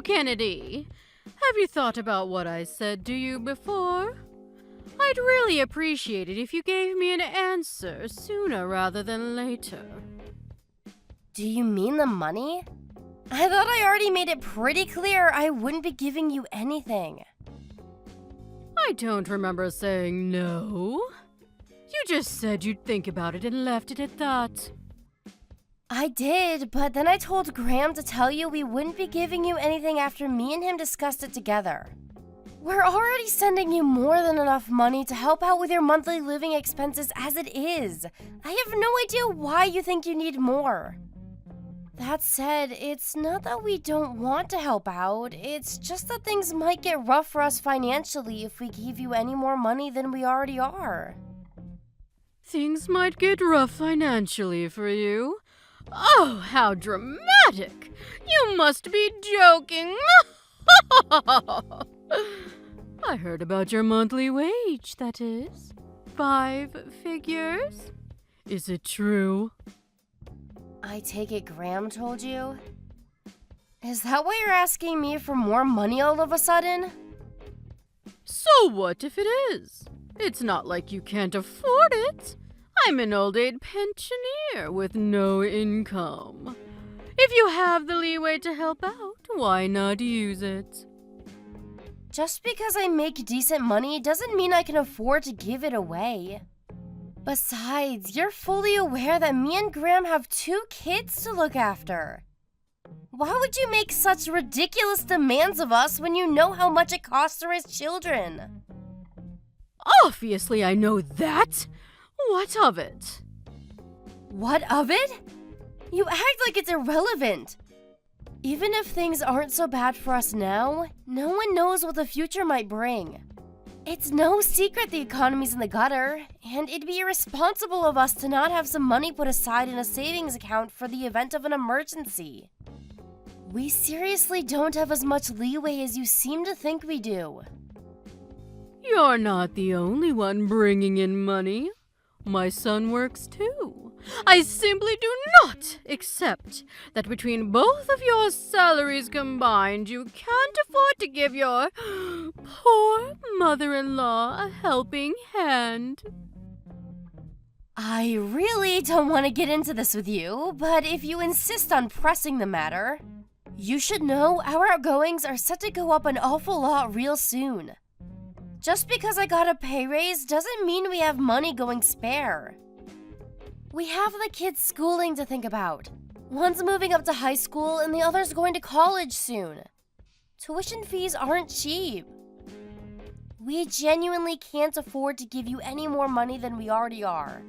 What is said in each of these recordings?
Kennedy. Have you thought about what I said to you before? I'd really appreciate it if you gave me an answer sooner rather than later. Do you mean the money? I thought I already made it pretty clear I wouldn't be giving you anything. I don't remember saying no. You just said you'd think about it and left it at that. I did, but then I told Graham to tell you we wouldn't be giving you anything after me and him discussed it together. We're already sending you more than enough money to help out with your monthly living expenses as it is. I have no idea why you think you need more. That said, it's not that we don't want to help out, it's just that things might get rough for us financially if we give you any more money than we already are. Things might get rough financially for you. Oh, how dramatic! You must be joking! I heard about your monthly wage, that is. 5 figures? Is it true? I take it Graham told you? Is that why you're asking me for more money all of a sudden? So what if it is? It's not like you can't afford it. I'm an old-age pensioner with no income. If you have the leeway to help out, why not use it? Just because I make decent money doesn't mean I can afford to give it away. Besides, you're fully aware that me and Graham have 2 kids to look after. Why would you make such ridiculous demands of us when you know how much it costs to raise children? Obviously, I know that. What of it? What of it? You act like it's irrelevant. Even if things aren't so bad for us now, no one knows what the future might bring. It's no secret the economy's in the gutter, and it'd be irresponsible of us to not have some money put aside in a savings account for the event of an emergency. We seriously don't have as much leeway as you seem to think we do. You're not the only one bringing in money. My son works too. I simply do not accept that between both of your salaries combined, you can't afford to give your poor mother-in-law a helping hand. I really don't want to get into this with you, but if you insist on pressing the matter, you should know our outgoings are set to go up an awful lot real soon. Just because I got a pay raise doesn't mean we have money going spare. We have the kids' schooling to think about. One's moving up to high school and the other's going to college soon. Tuition fees aren't cheap. We genuinely can't afford to give you any more money than we already are.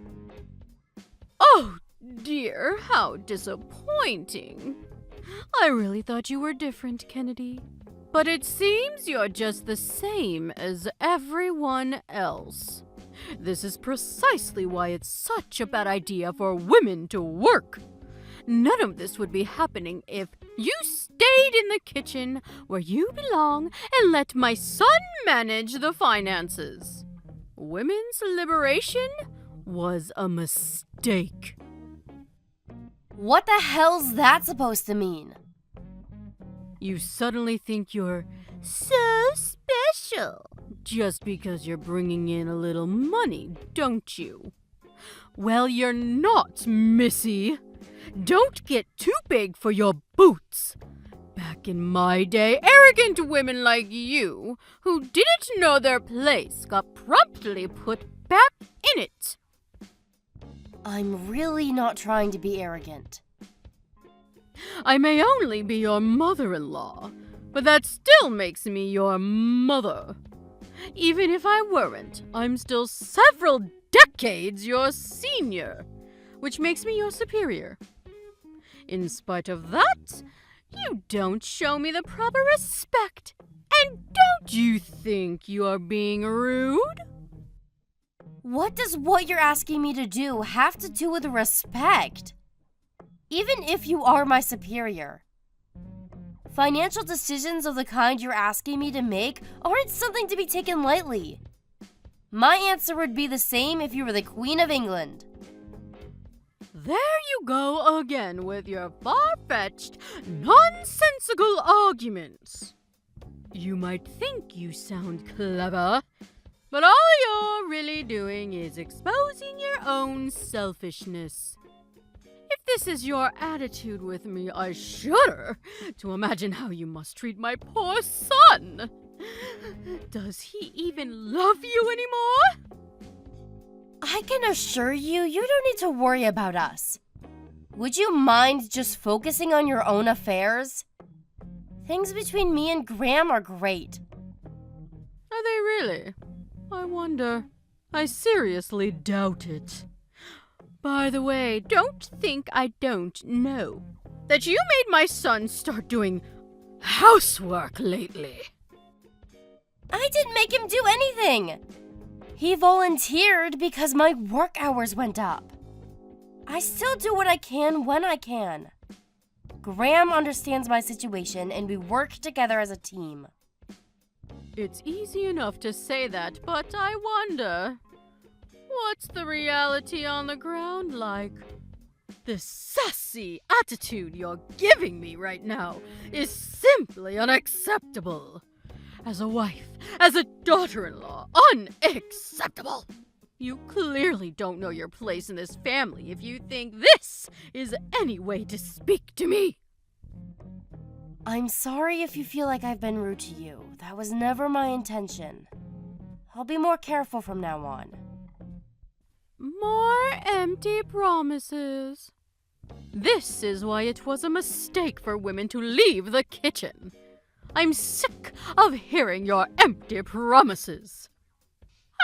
Oh dear, how disappointing. I really thought you were different, Kennedy. But it seems you're just the same as everyone else. This is precisely why it's such a bad idea for women to work. None of this would be happening if you stayed in the kitchen where you belong and let my son manage the finances. Women's liberation was a mistake. What the hell's that supposed to mean? You suddenly think you're so special just because you're bringing in a little money, don't you? Well, you're not, Missy. Don't get too big for your boots. Back in my day, arrogant women like you, who didn't know their place, got promptly put back in it. I'm really not trying to be arrogant. I may only be your mother-in-law, but that still makes me your mother. Even if I weren't, I'm still several decades your senior, which makes me your superior. In spite of that, you don't show me the proper respect, and don't you think you're being rude? What does what you're asking me to do have to do with respect? Even if you are my superior. Financial decisions of the kind you're asking me to make aren't something to be taken lightly. My answer would be the same if you were the Queen of England. There you go again with your far-fetched, nonsensical logical arguments. You might think you sound clever, but all you're really doing is exposing your own selfishness. If this is your attitude with me, I shudder to imagine how you must treat my poor son. Does he even love you anymore? I can assure you, you don't need to worry about us. Would you mind just focusing on your own affairs? Things between me and Graham are great. Are they really? I wonder. I seriously doubt it. By the way, don't think I don't know that you made my son start doing housework lately. I didn't make him do anything. He volunteered because my work hours went up. I still do what I can when I can. Graham understands my situation and we work together as a team. It's easy enough to say that, but I wonder, what's the reality on the ground like? This sassy attitude you're giving me right now is simply unacceptable. As a wife, as a daughter-in-law, unacceptable! You clearly don't know your place in this family if you think this is any way to speak to me. I'm sorry if you feel like I've been rude to you. That was never my intention. I'll be more careful from now on. More empty promises. This is why it was a mistake for women to leave the kitchen. I'm sick of hearing your empty promises.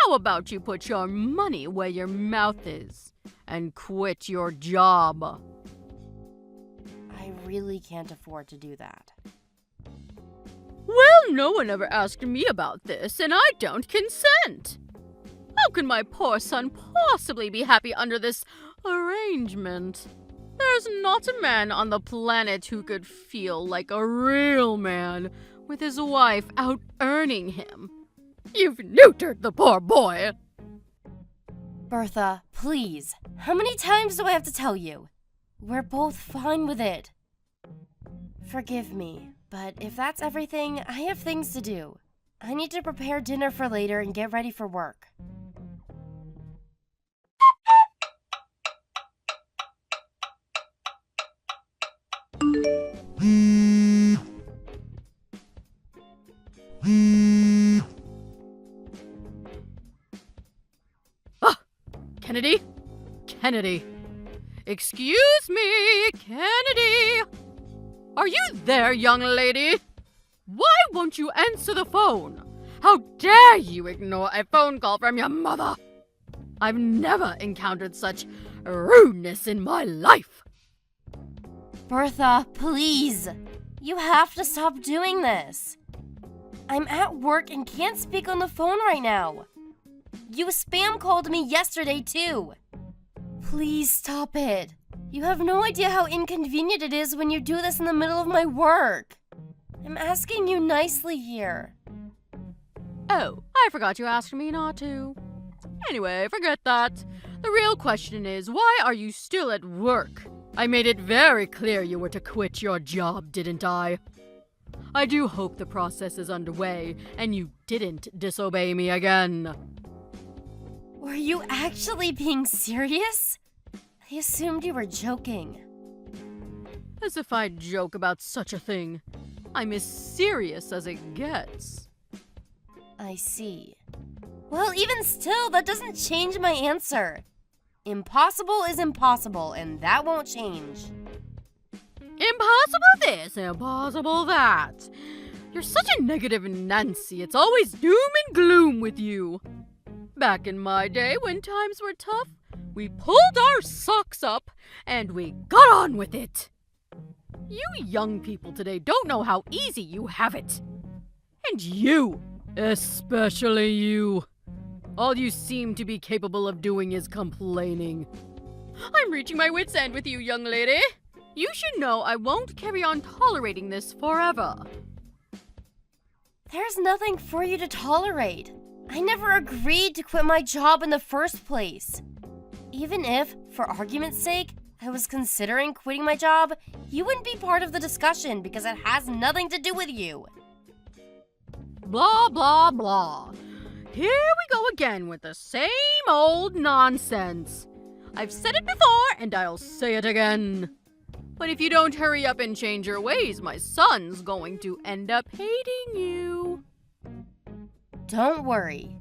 How about you put your money where your mouth is and quit your job? I really can't afford to do that. Well, no one ever asked me about this, and I don't consent. How can my poor son possibly be happy under this arrangement? There's not a man on the planet who could feel like a real man with his wife out earning him. You've neutered the poor boy. Bertha, please. How many times do I have to tell you? We're both fine with it. Forgive me, but if that's everything, I have things to do. I need to prepare dinner for later and get ready for work. Kennedy? Kennedy. Excuse me, Kennedy. Are you there, young lady? Why won't you answer the phone? How dare you ignore a phone call from your mother? I've never encountered such rudeness in my life. Bertha, please. You have to stop doing this. I'm at work and can't speak on the phone right now. You spam called me yesterday, too. Please stop it. You have no idea how inconvenient it is when you do this in the middle of my work. I'm asking you nicely here. Oh, I forgot you asked me not to. Anyway, forget that. The real question is, why are you still at work? I made it very clear you were to quit your job, didn't I? I do hope the process is underway and you didn't disobey me again. Were you actually being serious? I assumed you were joking. As if I'd joke about such a thing. I'm as serious as it gets. I see. Well, even still, that doesn't change my answer. Impossible is impossible, and that won't change. Impossible this, impossible that. You're such a negative Nancy. It's always doom and gloom with you. Back in my day, when times were tough, we pulled our socks up and we got on with it. You young people today don't know how easy you have it. And you, especially you. All you seem to be capable of doing is complaining. I'm reaching my wit's end with you, young lady. You should know I won't carry on tolerating this forever. There's nothing for you to tolerate. I never agreed to quit my job in the first place. Even if, for argument's sake, I was considering quitting my job, you wouldn't be part of the discussion because it has nothing to do with you. Blah, blah, blah. Here we go again with the same old nonsense. I've said it before, and I'll say it again. But if you don't hurry up and change your ways, my son's going to end up hating you. Don't worry.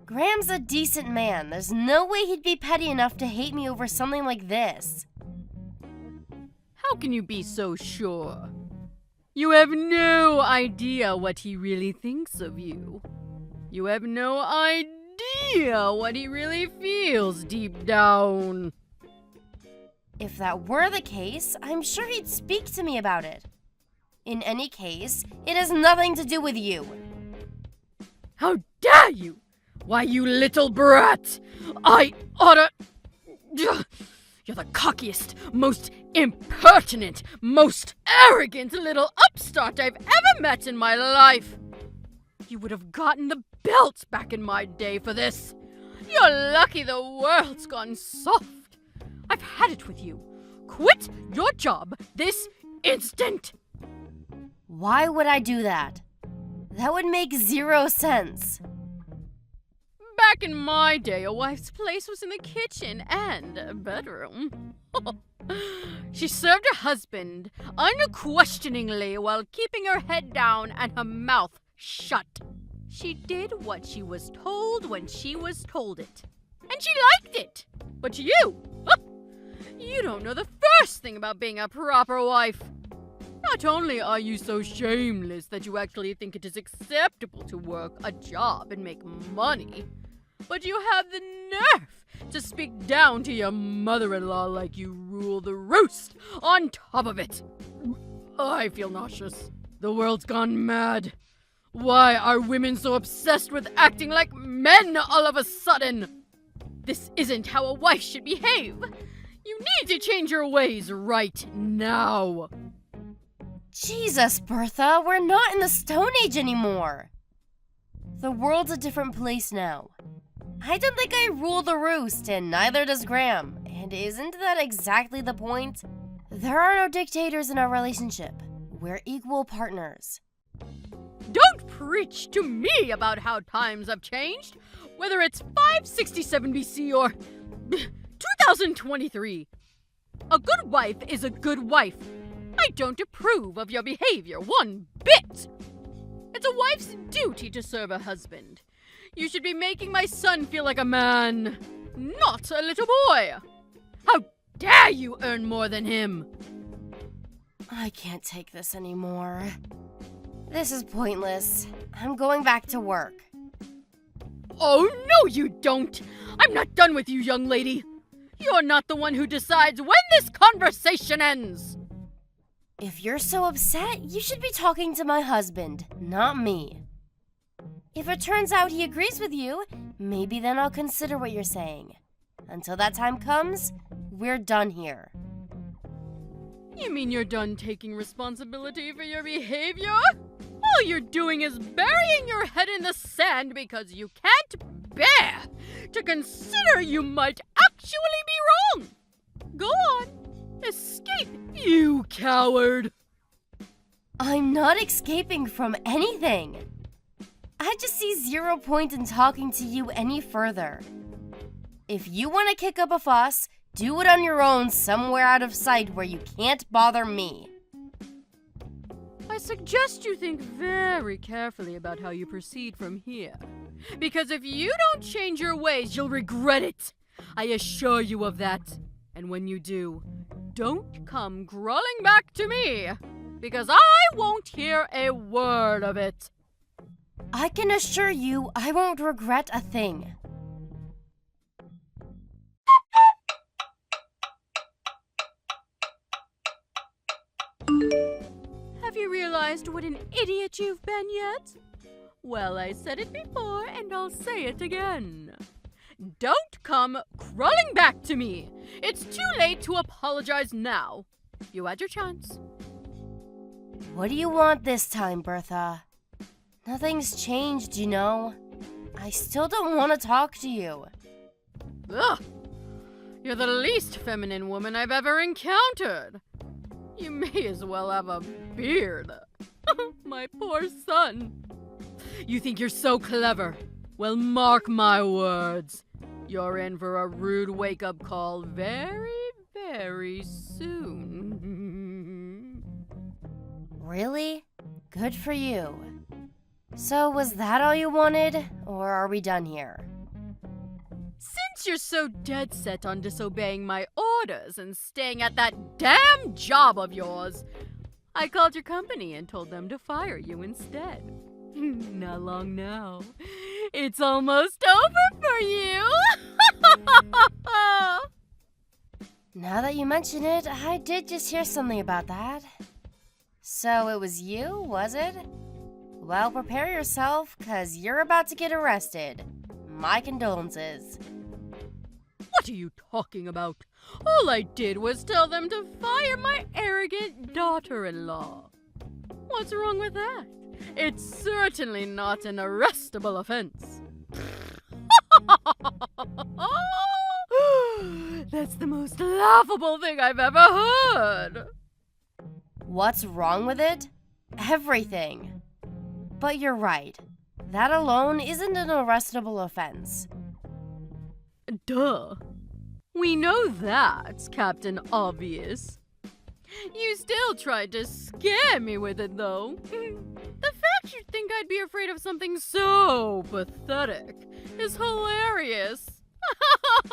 Graham's a decent man. There's no way he'd be petty enough to hate me over something like this. How can you be so sure? You have no idea what he really thinks of you. You have no idea what he really feels deep down. If that were the case, I'm sure he'd speak to me about it. In any case, it has nothing to do with you. How dare you! Why, you little brat! I oughta... You're the cockiest, most impertinent, most arrogant little upstart I've ever met in my life! You would have gotten the belt back in my day for this. You're lucky the world's gone soft. I've had it with you. Quit your job this instant! Why would I do that? That would make 0 sense. Back in my day, a wife's place was in the kitchen and bedroom. She served her husband unquestioningly while keeping her head down and her mouth shut. She did what she was told when she was told it. And she liked it. But you don't know the first thing about being a proper wife. Not only are you so shameless that you actually think it is acceptable to work a job and make money, but you have the nerve to speak down to your mother-in-law like you rule the roost on top of it. I feel nauseous. The world's gone mad. Why are women so obsessed with acting like men all of a sudden? This isn't how a wife should behave. You need to change your ways right now. Jesus, Bertha, we're not in the Stone Age anymore. The world's a different place now. I don't think I rule the roost, and neither does Graham. And isn't that exactly the point? There are no dictators in our relationship. We're equal partners. Don't preach to me about how times have changed, whether it's 567 BC or 2023. A good wife is a good wife. I don't approve of your behavior one bit. It's a wife's duty to serve her husband. You should be making my son feel like a man, not a little boy. How dare you earn more than him? I can't take this anymore. This is pointless. I'm going back to work. Oh, no you don't. I'm not done with you, young lady. You're not the one who decides when this conversation ends. If you're so upset, you should be talking to my husband, not me. If it turns out he agrees with you, maybe then I'll consider what you're saying. Until that time comes, we're done here. You mean you're done taking responsibility for your behavior? All you're doing is burying your head in the sand because you can't bear to consider you might actually be wrong. Go on. Escape, you coward! I'm not escaping from anything. I just see 0 point in talking to you any further. If you want to kick up a fuss, do it on your own somewhere out of sight where you can't bother me. I suggest you think very carefully about how you proceed from here. Because if you don't change your ways, you'll regret it. I assure you of that. And when you do, don't come crawling back to me, because I won't hear a word of it. I can assure you I won't regret a thing. Have you realized what an idiot you've been yet? Well, I said it before, and I'll say it again. Don't come crawling back to me. It's too late to apologize now. You had your chance. What do you want this time, Bertha? Nothing's changed, you know. I still don't want to talk to you. Ugh. You're the least feminine woman I've ever encountered. You may as well have a beard. My poor son. You think you're so clever? Well, mark my words. You're in for a rude wake-up call very, very soon. Really? Good for you. So was that all you wanted, or are we done here? Since you're so dead set on disobeying my orders and staying at that damn job of yours, I called your company and told them to fire you instead. Not long now. It's almost over for you! Now that you mention it, I did just hear something about that. So it was you, was it? Well, prepare yourself, 'cause you're about to get arrested. My condolences. What are you talking about? All I did was tell them to fire my arrogant daughter-in-law. What's wrong with that? It's certainly not an arrestable offense. That's the most laughable thing I've ever heard. What's wrong with it? Everything. But you're right. That alone isn't an arrestable offense. Duh. We know that, Captain Obvious. You still tried to scare me with it, though. The fact you'd think I'd be afraid of something so pathetic is hilarious.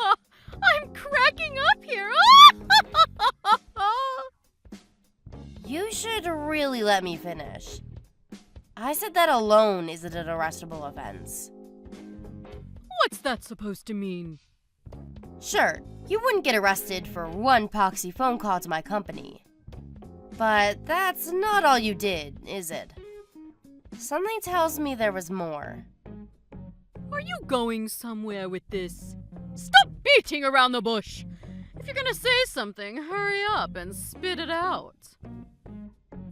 I'm cracking up here. You should really let me finish. I said that alone isn't an arrestable offense. What's that supposed to mean? Sure, you wouldn't get arrested for one poxy phone call to my company. But that's not all you did, is it? Something tells me there was more. Are you going somewhere with this? Stop beating around the bush! If you're gonna say something, hurry up and spit it out.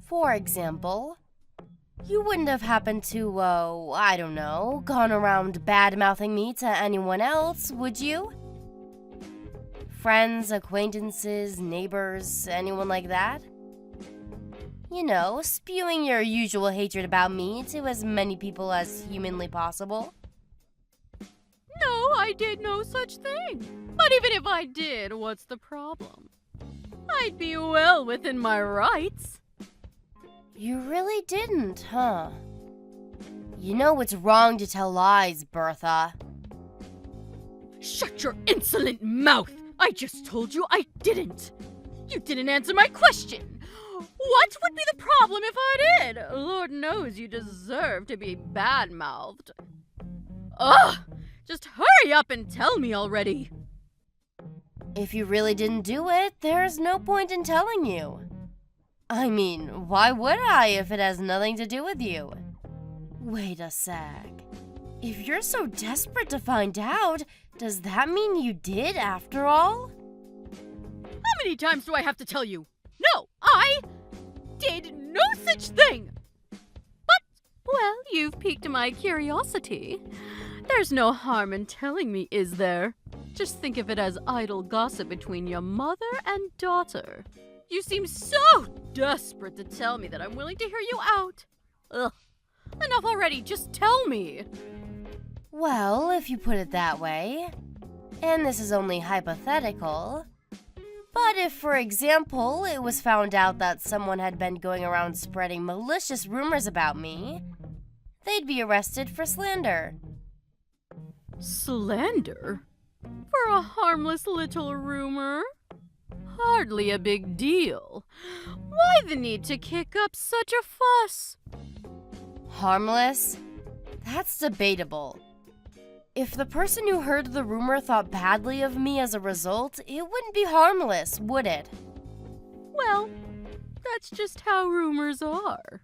For example, you wouldn't have happened to, I don't know, gone around bad-mouthing me to anyone else, would you? Friends, acquaintances, neighbors, anyone like that? You know, spewing your usual hatred about me to as many people as humanly possible. No, I did no such thing. But even if I did, what's the problem? I'd be well within my rights. You really didn't, huh? You know it's wrong to tell lies, Bertha. Shut your insolent mouth! I just told you I didn't. You didn't answer my question. What would be the problem if I did? Lord knows you deserve to be bad-mouthed. Ugh! Just hurry up and tell me already. If you really didn't do it, there's no point in telling you. I mean, why would I if it has nothing to do with you? Wait a sec. If you're so desperate to find out, does that mean you did after all? How many times do I have to tell you? No, I did no such thing. But, well, you've piqued my curiosity. There's no harm in telling me, is there? Just think of it as idle gossip between your mother and daughter. You seem so desperate to tell me that I'm willing to hear you out. Ugh. Enough already, just tell me. Well, if you put it that way, and this is only hypothetical, but if, for example, it was found out that someone had been going around spreading malicious rumors about me, they'd be arrested for slander. Slander? For a harmless little rumor? Hardly a big deal. Why the need to kick up such a fuss? Harmless? That's debatable. If the person who heard the rumor thought badly of me as a result, it wouldn't be harmless, would it? Well, that's just how rumors are.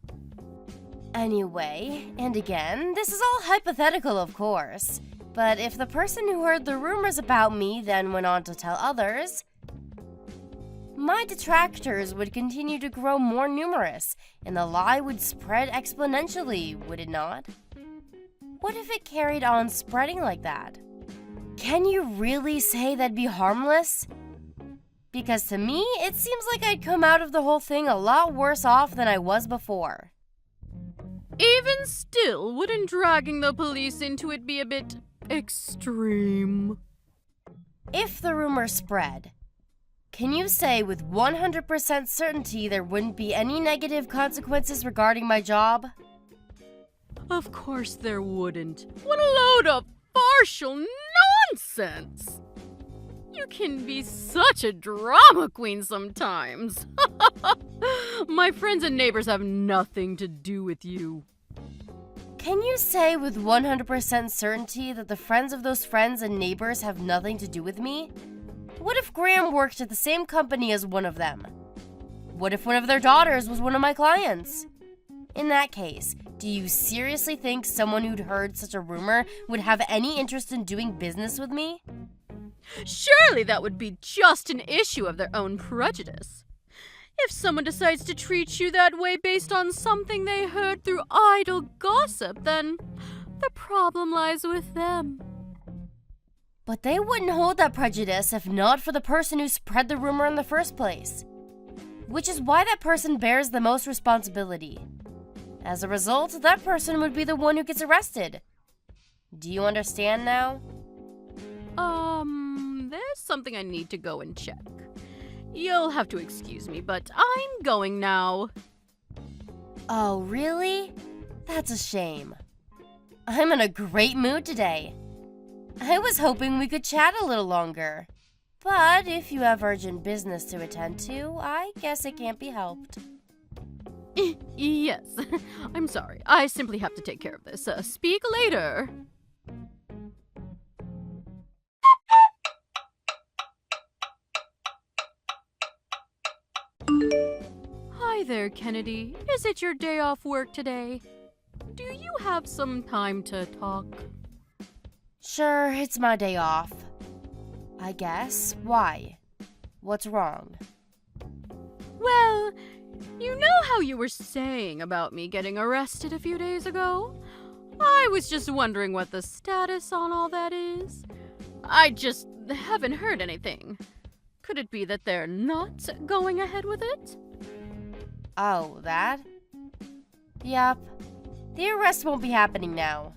Anyway, and again, this is all hypothetical, of course. But if the person who heard the rumors about me then went on to tell others, my detractors would continue to grow more numerous, and the lie would spread exponentially, would it not? What if it carried on spreading like that? Can you really say that'd be harmless? Because to me, it seems like I'd come out of the whole thing a lot worse off than I was before. Even still, wouldn't dragging the police into it be a bit extreme? If the rumor spread, can you say with 100% certainty there wouldn't be any negative consequences regarding my job? Of course there wouldn't. What a load of partial nonsense! You can be such a drama queen sometimes. My friends and neighbors have nothing to do with you. Can you say with 100% certainty that the friends of those friends and neighbors have nothing to do with me? What if Graham worked at the same company as one of them? What if one of their daughters was one of my clients? In that case, do you seriously think someone who'd heard such a rumor would have any interest in doing business with me? Surely that would be just an issue of their own prejudice. If someone decides to treat you that way based on something they heard through idle gossip, then the problem lies with them. But they wouldn't hold that prejudice if not for the person who spread the rumor in the first place. Which is why that person bears the most responsibility. As a result, that person would be the one who gets arrested. Do you understand now? There's something I need to go and check. You'll have to excuse me, but I'm going now. Oh, really? That's a shame. I'm in a great mood today. I was hoping we could chat a little longer. But if you have urgent business to attend to, I guess it can't be helped. Yes, I'm sorry. I simply have to take care of this. Speak later. Hi there, Kennedy. Is it your day off work today? Do you have some time to talk? Sure, it's my day off. I guess. Why? What's wrong? Well, you know how you were saying about me getting arrested a few days ago? I was just wondering what the status on all that is. I just haven't heard anything. Could it be that they're not going ahead with it? Oh, that? Yup. The arrest won't be happening now.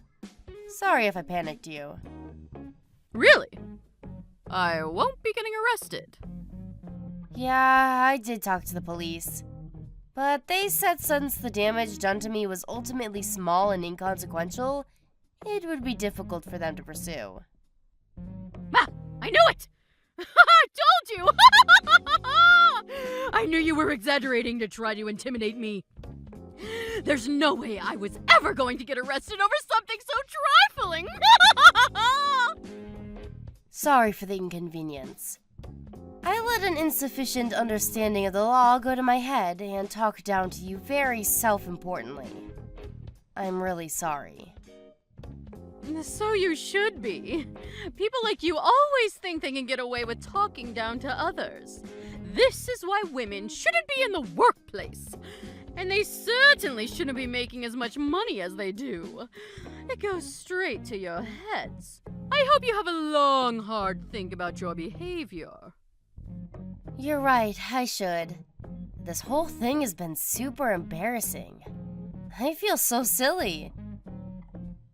Sorry if I panicked you. Really? I won't be getting arrested. Yeah, I did talk to the police. But they said since the damage done to me was ultimately small and inconsequential, it would be difficult for them to pursue. Ah! I knew it! I told you! I knew you were exaggerating to try to intimidate me. There's no way I was ever going to get arrested over something so trifling! Sorry for the inconvenience. I let an insufficient understanding of the law go to my head and talk down to you very self-importantly. I'm really sorry. So you should be. People like you always think they can get away with talking down to others. This is why women shouldn't be in the workplace. And they certainly shouldn't be making as much money as they do. It goes straight to your heads. I hope you have a long, hard think about your behavior. You're right, I should. This whole thing has been super embarrassing. I feel so silly.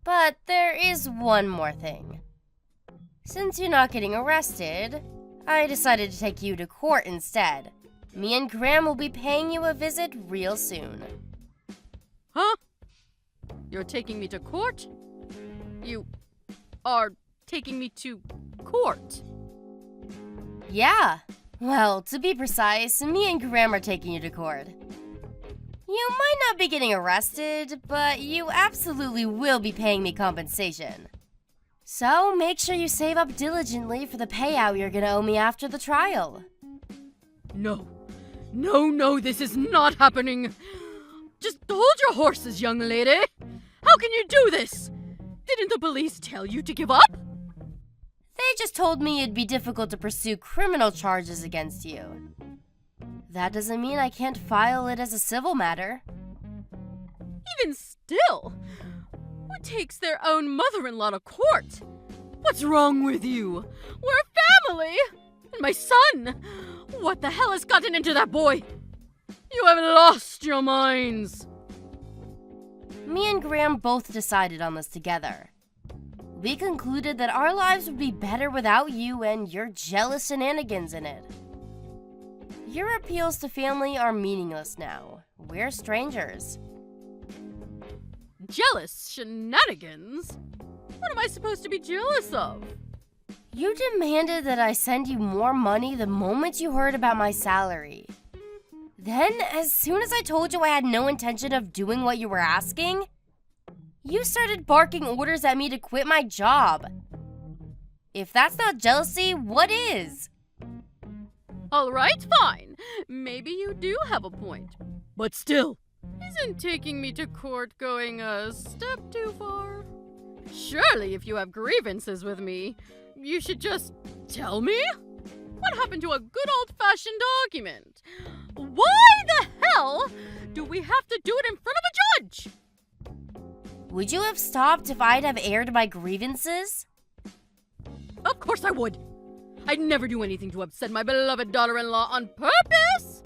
But there is one more thing. Since you're not getting arrested, I decided to take you to court instead. Me and Graham will be paying you a visit real soon. Huh? You're taking me to court? You are taking me to court? Yeah. Well, to be precise, me and Graham are taking you to court. You might not be getting arrested, but you absolutely will be paying me compensation. So make sure you save up diligently for the payout you're gonna owe me after the trial. No. No, this is not happening. Just hold your horses, young lady. How can you do this? Didn't the police tell you to give up? They just told me it'd be difficult to pursue criminal charges against you. That doesn't mean I can't file it as a civil matter. Even still, who takes their own mother-in-law to court? What's wrong with you? We're a family! And my son! What the hell has gotten into that boy? You have lost your minds! Me and Graham both decided on this together. We concluded that our lives would be better without you and your jealous shenanigans in it. Your appeals to family are meaningless now. We're strangers. Jealous shenanigans? What am I supposed to be jealous of? You demanded that I send you more money the moment you heard about my salary. Then, as soon as I told you I had no intention of doing what you were asking, you started barking orders at me to quit my job. If that's not jealousy, what is? Alright, fine. Maybe you do have a point. But still, isn't taking me to court going a step too far? Surely if you have grievances with me, you should just tell me? What happened to a good old-fashioned argument? Why the hell do we have to do it in front of a judge? Would you have stopped if I'd have aired my grievances? Of course I would. I'd never do anything to upset my beloved daughter-in-law on purpose.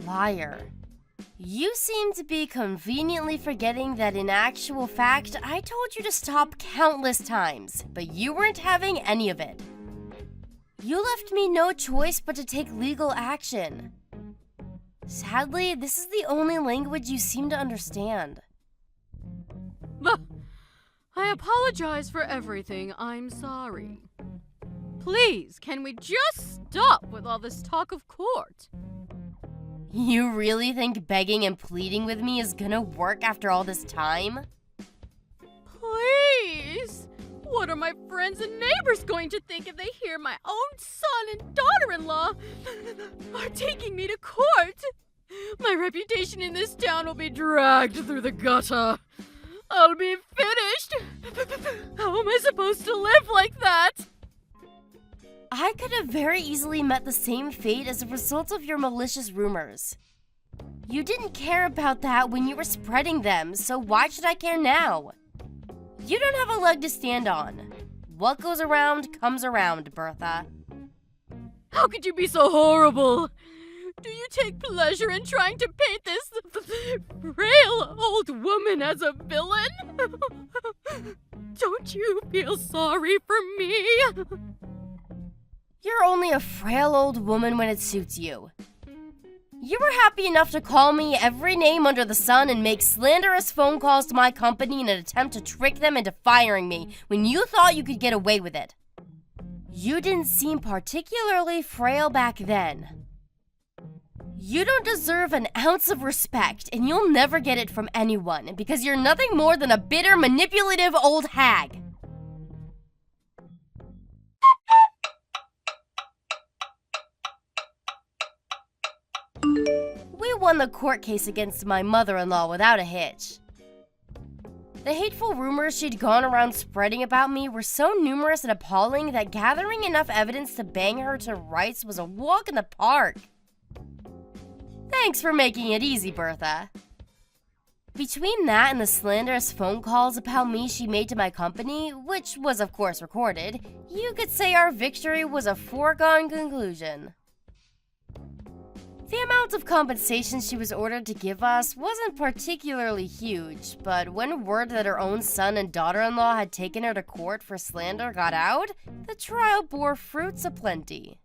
Liar. You seem to be conveniently forgetting that in actual fact, I told you to stop countless times, but you weren't having any of it. You left me no choice but to take legal action. Sadly, this is the only language you seem to understand. I apologize for everything. I'm sorry. Please, can we just stop with all this talk of court? You really think begging and pleading with me is gonna work after all this time? Please! What are my friends and neighbors going to think if they hear my own son and daughter-in-law are taking me to court? My reputation in this town will be dragged through the gutter. I'll be finished. How am I supposed to live like that? I could have very easily met the same fate as a result of your malicious rumors. You didn't care about that when you were spreading them, so why should I care now? You don't have a leg to stand on. What goes around comes around, Bertha. How could you be so horrible? Do you take pleasure in trying to paint this frail old woman as a villain? Don't you feel sorry for me? You're only a frail old woman when it suits you. You were happy enough to call me every name under the sun and make slanderous phone calls to my company in an attempt to trick them into firing me when you thought you could get away with it. You didn't seem particularly frail back then. You don't deserve an ounce of respect, and you'll never get it from anyone because you're nothing more than a bitter, manipulative old hag. We won the court case against my mother-in-law without a hitch. The hateful rumors she'd gone around spreading about me were so numerous and appalling that gathering enough evidence to bang her to rights was a walk in the park. Thanks for making it easy, Bertha. Between that and the slanderous phone calls about me she made to my company, which was of course recorded, you could say our victory was a foregone conclusion. The amount of compensation she was ordered to give us wasn't particularly huge, but when word that her own son and daughter-in-law had taken her to court for slander got out, the trial bore fruits aplenty.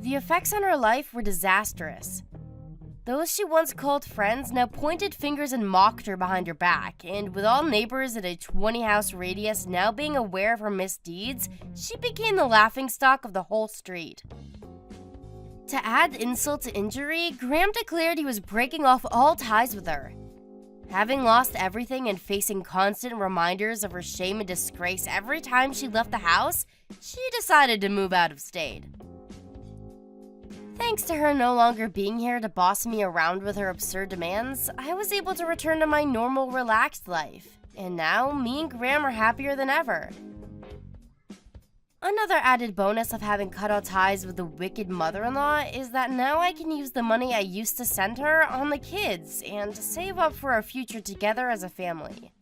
The effects on her life were disastrous. Those she once called friends now pointed fingers and mocked her behind her back, and with all neighbors at a 20-house radius now being aware of her misdeeds, she became the laughingstock of the whole street. To add insult to injury, Graham declared he was breaking off all ties with her. Having lost everything and facing constant reminders of her shame and disgrace every time she left the house, she decided to move out of state. Thanks to her no longer being here to boss me around with her absurd demands, I was able to return to my normal, relaxed life. And now, me and Graham are happier than ever. Another added bonus of having cut all ties with the wicked mother-in-law is that now I can use the money I used to send her on the kids and save up for our future together as a family.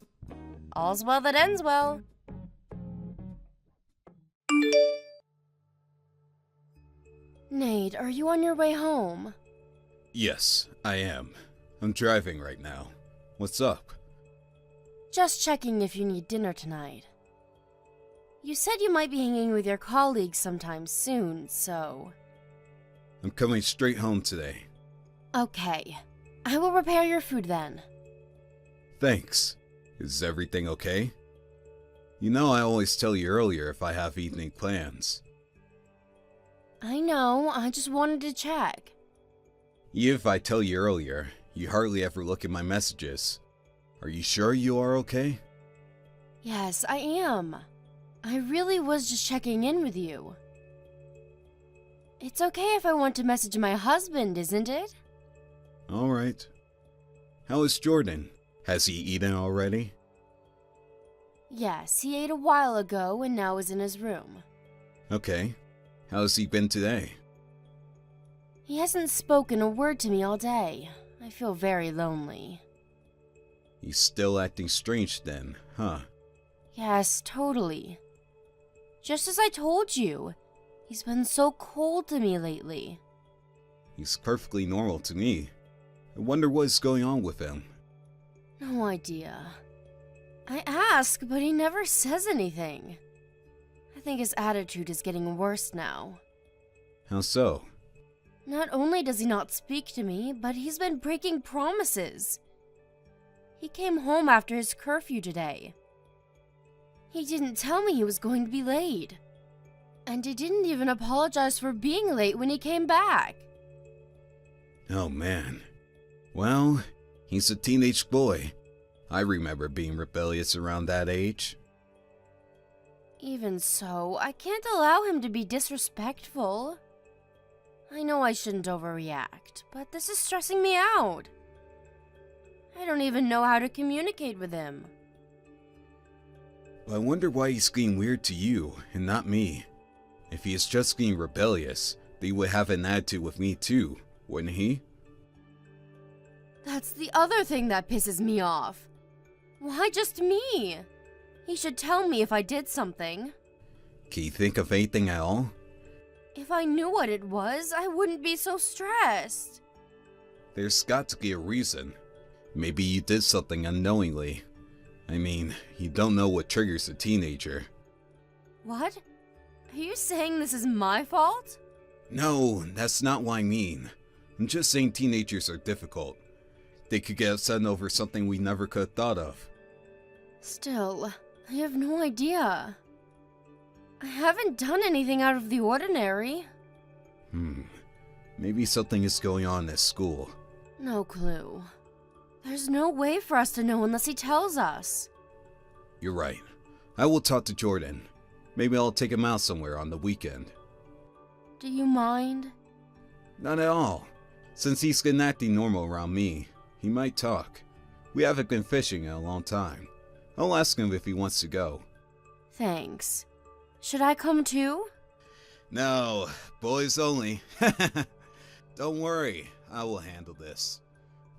All's well that ends well. Nate, are you on your way home? Yes, I am. I'm driving right now. What's up? Just checking if you need dinner tonight. You said you might be hanging with your colleagues sometime soon, so... I'm coming straight home today. Okay. I will prepare your food then. Thanks. Is everything okay? You know I always tell you earlier if I have evening plans. I know, I just wanted to check. Even if I tell you earlier, you hardly ever look at my messages. Are you sure you are okay? Yes, I am. I really was just checking in with you. It's okay if I want to message my husband, isn't it? Alright. How is Jordan? Has he eaten already? Yes, he ate a while ago and now is in his room. Okay. How's he been today? He hasn't spoken a word to me all day. I feel very lonely. He's still acting strange then, huh? Yes, totally. Just as I told you, he's been so cold to me lately. He's perfectly normal to me. I wonder what's going on with him. No idea. I ask, but he never says anything. I think his attitude is getting worse now. How so? Not only does he not speak to me, but he's been breaking promises. He came home after his curfew today. He didn't tell me he was going to be late. And he didn't even apologize for being late when he came back. Oh man. Well, he's a teenage boy. I remember being rebellious around that age. Even so, I can't allow him to be disrespectful. I know I shouldn't overreact, but this is stressing me out. I don't even know how to communicate with him. I wonder why he's being weird to you and not me. If he is just being rebellious, then he would have an attitude with me too, wouldn't he? That's the other thing that pisses me off. Why just me? He should tell me if I did something. Can you think of anything at all? If I knew what it was, I wouldn't be so stressed. There's got to be a reason. Maybe you did something unknowingly. I mean, you don't know what triggers a teenager. What? Are you saying this is my fault? No, that's not what I mean. I'm just saying teenagers are difficult. They could get upset over something we never could have thought of. Still, I have no idea. I haven't done anything out of the ordinary. Maybe something is going on at school. No clue. There's no way for us to know unless he tells us. You're right. I will talk to Jordan. Maybe I'll take him out somewhere on the weekend. Do you mind? Not at all. Since he's been acting normal around me, he might talk. We haven't been fishing in a long time. I'll ask him if he wants to go. Thanks. Should I come too? No, boys only. Don't worry, I will handle this.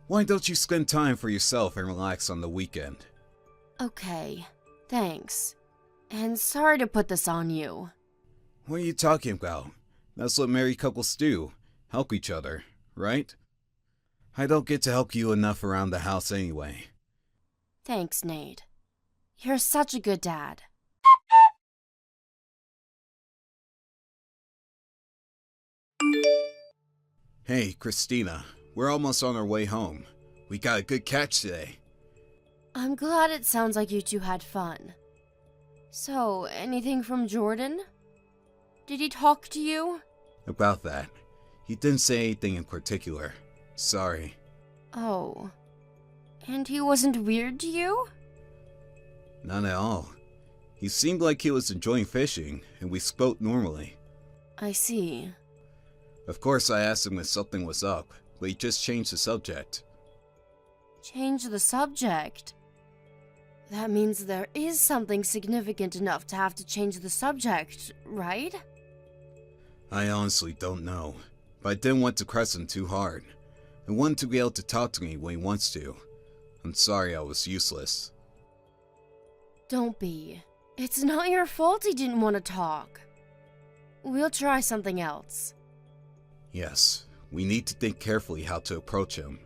Why don't you spend time for yourself and relax on the weekend? Okay, thanks. And sorry to put this on you. What are you talking about? That's what married couples do. Help each other, right? I don't get to help you enough around the house anyway. Thanks, Nate. You're such a good dad. Hey, Christina. We're almost on our way home. We got a good catch today. I'm glad it sounds like you two had fun. So, anything from Jordan? Did he talk to you? About that. He didn't say anything in particular. Sorry. Oh. And he wasn't weird to you? Not at all. He seemed like he was enjoying fishing, and we spoke normally. I see. Of course, I asked him if something was up, but he just changed the subject. Change the subject? That means there is something significant enough to have to change the subject, right? I honestly don't know, but I didn't want to press him too hard. I wanted to be able to talk to me when he wants to. I'm sorry I was useless. Don't be. It's not your fault he didn't want to talk. We'll try something else. Yes, we need to think carefully how to approach him.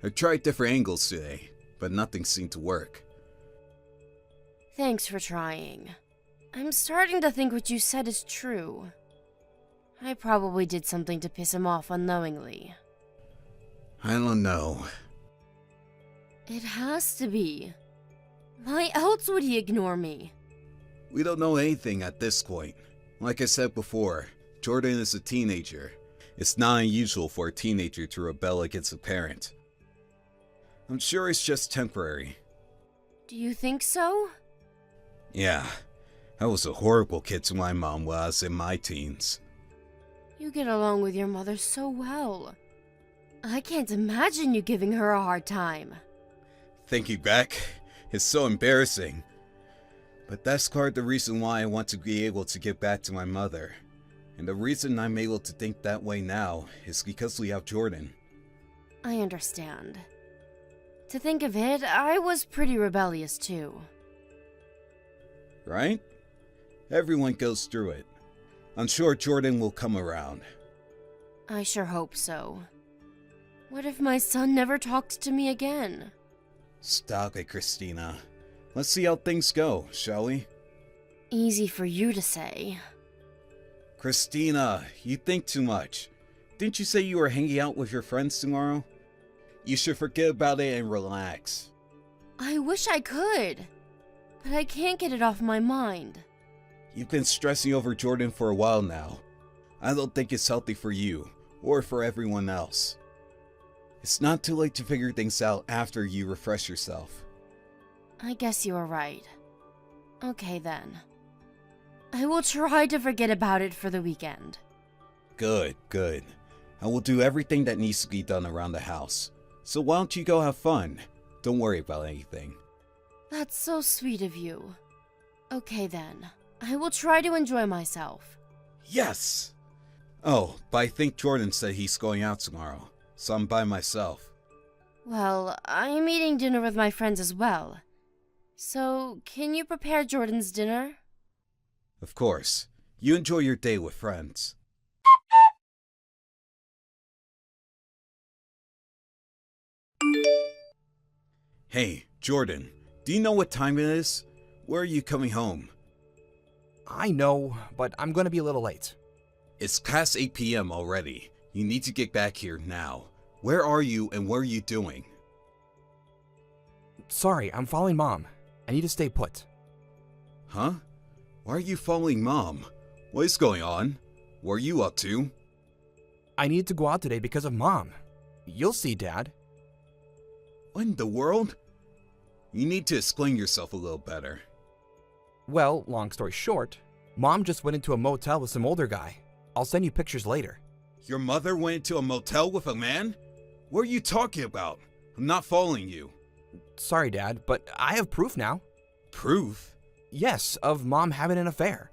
I tried different angles today, but nothing seemed to work. Thanks for trying. I'm starting to think what you said is true. I probably did something to piss him off unknowingly. I don't know. It has to be. Why else would he ignore me? We don't know anything at this point. Like I said before, Jordan is a teenager. It's not unusual for a teenager to rebel against a parent. I'm sure it's just temporary. Do you think so? Yeah, I was a horrible kid to my mom when I was in my teens. You get along with your mother so well. I can't imagine you giving her a hard time. Thinking back, it's so embarrassing. But that's part of the reason why I want to be able to get back to my mother. And the reason I'm able to think that way now is because we have Jordan. I understand. To think of it, I was pretty rebellious too. Right? Everyone goes through it. I'm sure Jordan will come around. I sure hope so. What if my son never talks to me again? Stop it, Christina. Let's see how things go, shall we? Easy for you to say. Christina, you think too much. Didn't you say you were hanging out with your friends tomorrow? You should forget about it and relax. I wish I could, but I can't get it off my mind. You've been stressing over Jordan for a while now. I don't think it's healthy for you, or for everyone else. It's not too late to figure things out after you refresh yourself. I guess you are right. Okay then. I will try to forget about it for the weekend. Good, good. I will do everything that needs to be done around the house. So why don't you go have fun? Don't worry about anything. That's so sweet of you. Okay then. I will try to enjoy myself. Yes! Oh, but I think Jordan said he's going out tomorrow, so I'm by myself. Well, I'm eating dinner with my friends as well. So, can you prepare Jordan's dinner? Of course. You enjoy your day with friends. Hey, Jordan, do you know what time it is? Where are you coming home? I know, but I'm gonna be a little late. It's past 8 p.m. already. You need to get back here now. Where are you and what are you doing? Sorry, I'm following Mom. I need to stay put. Huh? Why are you following Mom? What is going on? What are you up to? I needed to go out today because of Mom. You'll see, Dad. What in the world? You need to explain yourself a little better. Well, long story short, Mom just went into a motel with some older guy. I'll send you pictures later. Your mother went into a motel with a man? What are you talking about? I'm not following you. Sorry, Dad, but I have proof now. Proof? Yes, of Mom having an affair.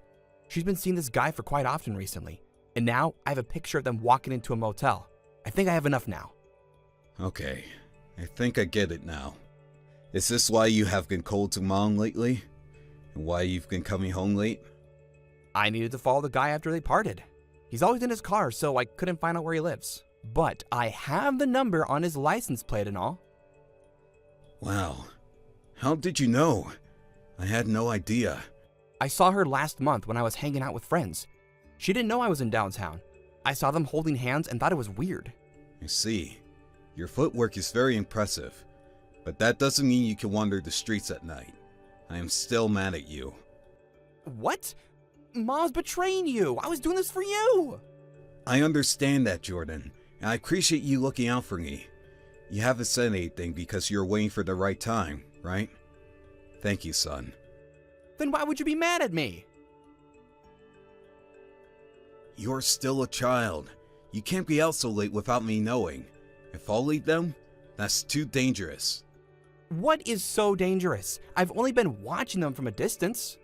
She's been seeing this guy for quite often recently, and now I have a picture of them walking into a motel. I think I have enough now. Okay, I think I get it now. Is this why you have been cold to Mom lately? And why you've been coming home late? I needed to follow the guy after they parted. He's always in his car, so I couldn't find out where he lives. But I have the number on his license plate and all. Wow. How did you know? I had no idea. I saw her last month when I was hanging out with friends. She didn't know I was in downtown. I saw them holding hands and thought it was weird. I see. Your footwork is very impressive. But that doesn't mean you can wander the streets at night. I am still mad at you. What? Mom's betraying you. I was doing this for you. I understand that, Jordan, and I appreciate you looking out for me. You haven't said anything because you're waiting for the right time, right? Thank you, son. Then why would you be mad at me? You're still a child. You can't be out so late without me knowing. If I'll leave them, that's too dangerous. What is so dangerous? I've only been watching them from a distance.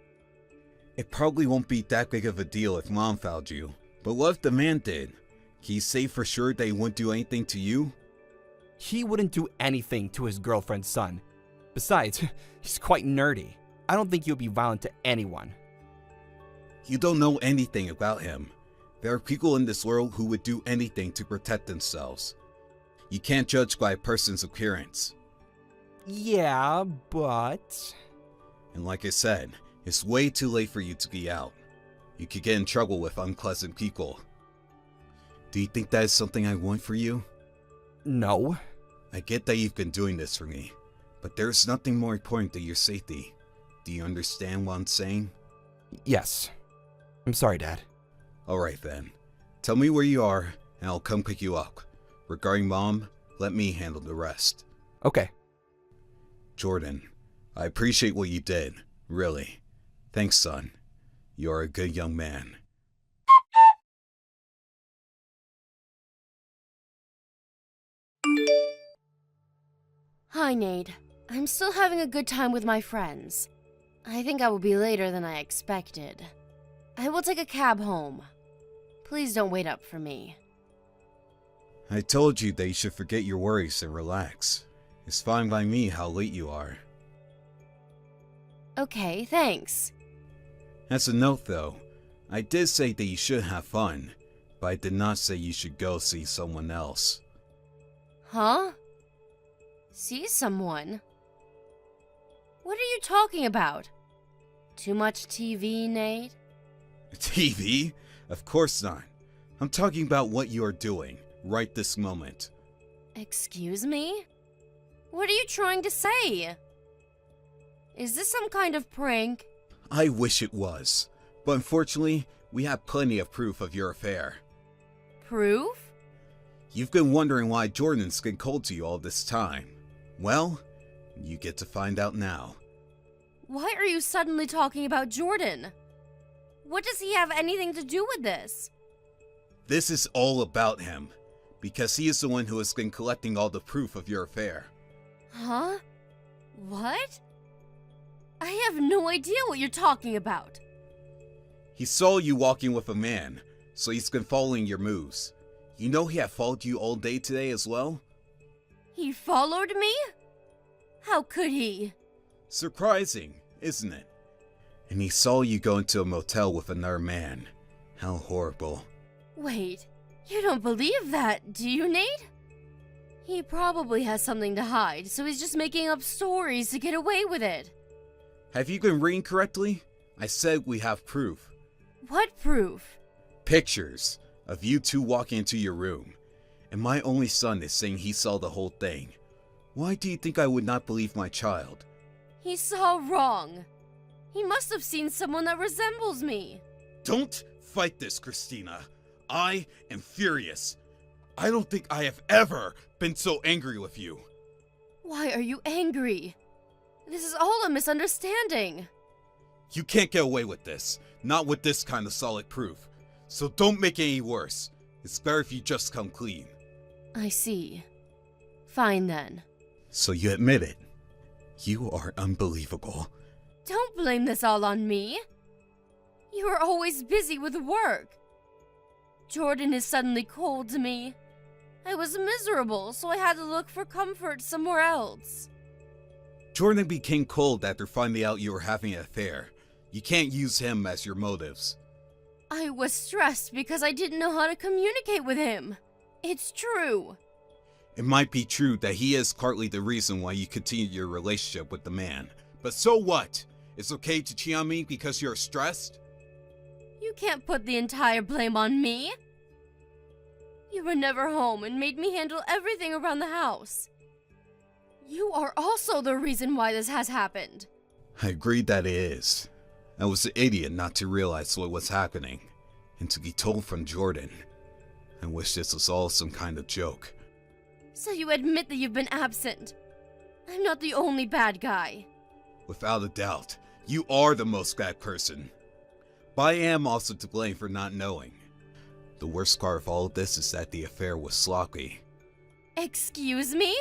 It probably won't be that big of a deal if Mom found you. But what if the man did? Can you say for sure they wouldn't do anything to you? He wouldn't do anything to his girlfriend's son. Besides, he's quite nerdy. I don't think he would be violent to anyone. You don't know anything about him. There are people in this world who would do anything to protect themselves. You can't judge by a person's appearance. Yeah, but... And like I said, it's way too late for you to be out. You could get in trouble with unpleasant people. Do you think that is something I want for you? No. I get that you've been doing this for me, but there's nothing more important than your safety. Do you understand what I'm saying? Yes. I'm sorry, Dad. Alright then. Tell me where you are, and I'll come pick you up. Regarding Mom, let me handle the rest. Okay. Jordan, I appreciate what you did, really. Thanks, son. You're a good young man. Hi, Nate. I'm still having a good time with my friends. I think I will be later than I expected. I will take a cab home. Please don't wait up for me. I told you that you should forget your worries and relax. It's fine by me how late you are. Okay, thanks. As a note though, I did say that you should have fun, but I did not say you should go see someone else. Huh? See someone? What are you talking about? Too much TV, Nate? TV? Of course not. I'm talking about what you are doing, right this moment. Excuse me? What are you trying to say? Is this some kind of prank? I wish it was, but unfortunately, we have plenty of proof of your affair. Proof? You've been wondering why Jordan's been cold to you all this time. Well, you get to find out now. Why are you suddenly talking about Jordan? What does he have anything to do with this? This is all about him, because he is the one who has been collecting all the proof of your affair. Huh? What? I have no idea what you're talking about. He saw you walking with a man, so he's been following your moves. You know he had followed you all day today as well? He followed me? How could he? Surprising, isn't it? And he saw you go into a motel with another man. How horrible. Wait, you don't believe that, do you, Nate? He probably has something to hide, so he's just making up stories to get away with it. Have you been reading correctly? I said we have proof. What proof? Pictures of you two walking into your room. And my only son is saying he saw the whole thing. Why do you think I would not believe my child? He saw wrong. He must have seen someone that resembles me. Don't fight this, Christina. I am furious. I don't think I have ever been so angry with you. Why are you angry? This is all a misunderstanding. You can't get away with this. Not with this kind of solid proof. So don't make it any worse. It's better if you just come clean. I see. Fine then. So you admit it. You are unbelievable. Don't blame this all on me. You are always busy with work. Jordan is suddenly cold to me. I was miserable, so I had to look for comfort somewhere else. Jordan became cold after finding out you were having an affair. You can't use him as your motives. I was stressed because I didn't know how to communicate with him. It's true. It might be true that he is partly the reason why you continued your relationship with the man. But so what? It's okay to cheat on me because you're stressed? You can't put the entire blame on me. You were never home and made me handle everything around the house. You are also the reason why this has happened. I agree that it is. I was an idiot not to realize what was happening, and to be told from Jordan. I wish this was all some kind of joke. So you admit that you've been absent. I'm not the only bad guy. Without a doubt, you are the most bad person. But I am also to blame for not knowing. The worst part of all of this is that the affair was sloppy. Excuse me?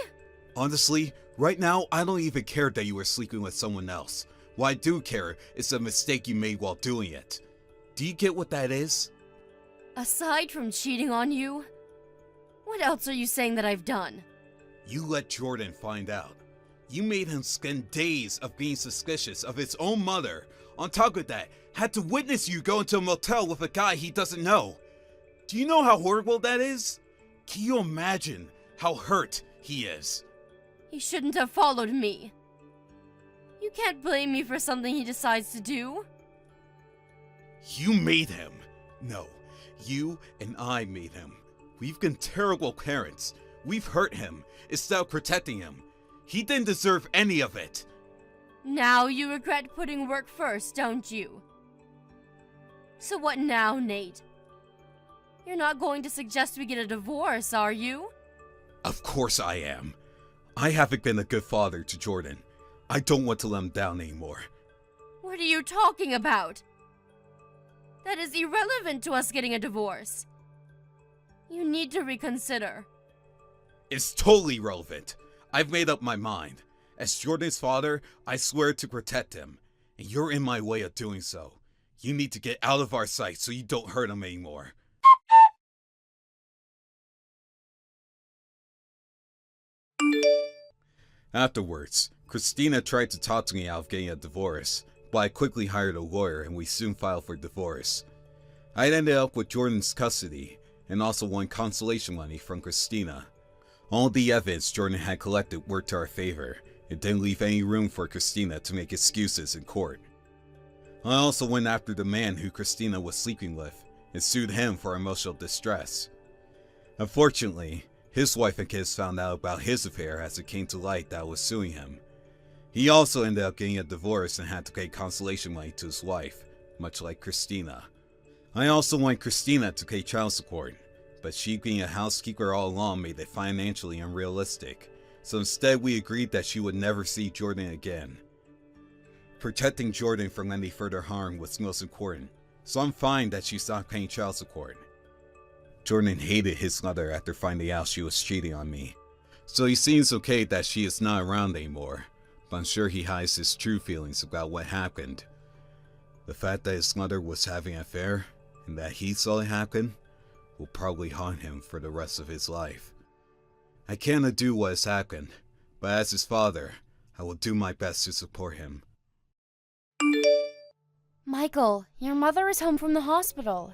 Honestly, right now I don't even care that you were sleeping with someone else. What I do care is the mistake you made while doing it. Do you get what that is? Aside from cheating on you, what else are you saying that I've done? You let Jordan find out. You made him spend days of being suspicious of his own mother. On top of that, had to witness you go into a motel with a guy he doesn't know. Do you know how horrible that is? Can you imagine how hurt he is? He shouldn't have followed me. You can't blame me for something he decides to do. You made him. No, you and I made him. We've been terrible parents. We've hurt him instead of protecting him. He didn't deserve any of it. Now you regret putting work first, don't you? So what now, Nate? You're not going to suggest we get a divorce, are you? Of course I am. I haven't been a good father to Jordan. I don't want to let him down anymore. What are you talking about? That is irrelevant to us getting a divorce. You need to reconsider. It's totally relevant. I've made up my mind. As Jordan's father, I swear to protect him. And you're in my way of doing so. You need to get out of our sight so you don't hurt him anymore. Afterwards, Christina tried to talk to me out of getting a divorce, but I quickly hired a lawyer and we soon filed for divorce. I ended up with Jordan's custody and also won consolation money from Christina. All the evidence Jordan had collected worked to our favor. It didn't leave any room for Christina to make excuses in court. I also went after the man who Christina was sleeping with and sued him for emotional distress. Unfortunately, his wife and kids found out about his affair as it came to light that I was suing him. He also ended up getting a divorce and had to pay consolation money to his wife, much like Christina. I also want Christina to pay child support, but she being a housekeeper all along made it financially unrealistic, so instead we agreed that she would never see Jordan again. Protecting Jordan from any further harm was most important, so I'm fine that she stopped paying child support. Jordan hated his mother after finding out she was cheating on me, so he seems okay that she is not around anymore, but I'm sure he hides his true feelings about what happened. The fact that his mother was having an affair, and that he saw it happen, will probably haunt him for the rest of his life. I can't undo what has happened, but as his father, I will do my best to support him. Michael, your mother is home from the hospital.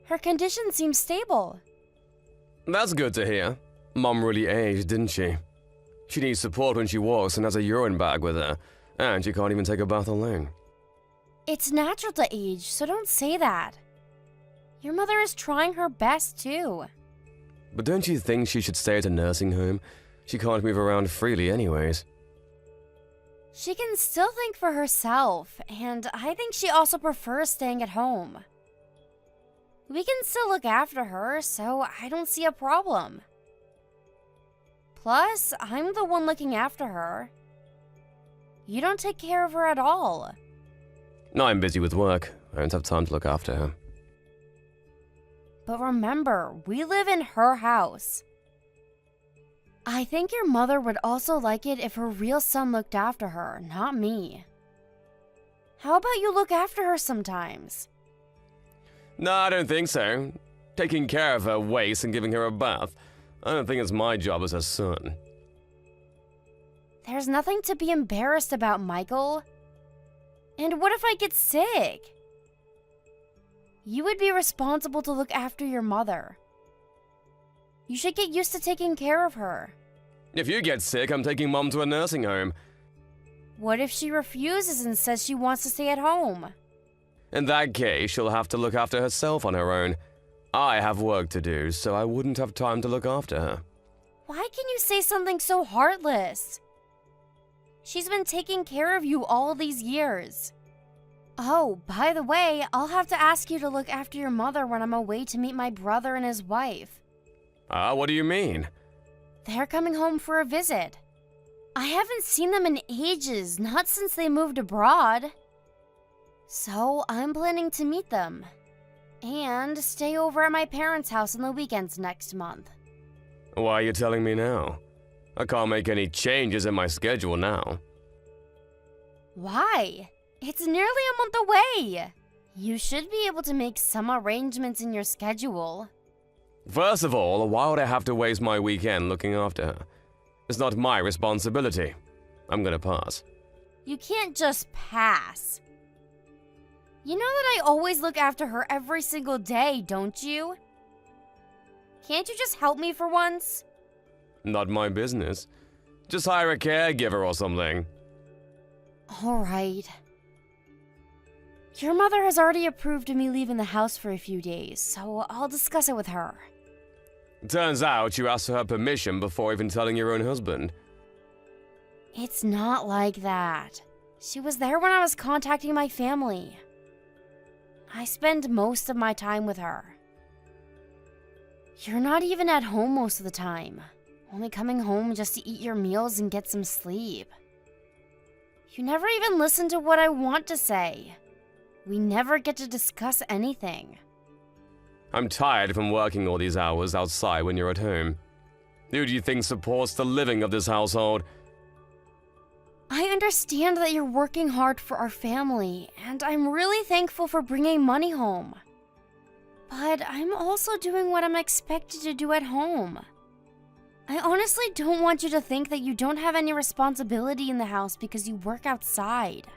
Her condition seems stable. That's good to hear. Mom really aged, didn't she? She needs support when she walks and has a urine bag with her, and she can't even take a bath alone. It's natural to age, so don't say that. Your mother is trying her best, too. But don't you think she should stay at a nursing home? She can't move around freely anyways. She can still think for herself, and I think she also prefers staying at home. We can still look after her, so I don't see a problem. Plus, I'm the one looking after her. You don't take care of her at all. No, I'm busy with work. I don't have time to look after her. But remember, we live in her house. I think your mother would also like it if her real son looked after her, not me. How about you look after her sometimes? No, I don't think so. Taking care of her waste and giving her a bath. I don't think it's my job as her son. There's nothing to be embarrassed about, Michael. And what if I get sick? You would be responsible to look after your mother. You should get used to taking care of her. If you get sick, I'm taking Mom to a nursing home. What if she refuses and says she wants to stay at home? In that case, she'll have to look after herself on her own. I have work to do, so I wouldn't have time to look after her. Why can you say something so heartless? She's been taking care of you all these years. Oh, by the way, I'll have to ask you to look after your mother when I'm away to meet my brother and his wife. What do you mean? They're coming home for a visit. I haven't seen them in ages, not since they moved abroad. So I'm planning to meet them. And stay over at my parents' house on the weekends next month. Why are you telling me now? I can't make any changes in my schedule now. Why? It's nearly a month away. You should be able to make some arrangements in your schedule. First of all, why would I have to waste my weekend looking after her? It's not my responsibility. I'm gonna pass. You can't just pass. You know that I always look after her every single day, don't you? Can't you just help me for once? Not my business. Just hire a caregiver or something. Alright. Your mother has already approved of me leaving the house for a few days, so I'll discuss it with her. Turns out you asked for her permission before even telling your own husband. It's not like that. She was there when I was contacting my family. I spend most of my time with her. You're not even at home most of the time, only coming home just to eat your meals and get some sleep. You never even listen to what I want to say. We never get to discuss anything. I'm tired from working all these hours outside when you're at home. Who do you think supports the living of this household? I understand that you're working hard for our family, and I'm really thankful for bringing money home. But I'm also doing what I'm expected to do at home. I honestly don't want you to think that you don't have any responsibility in the house because you work outside.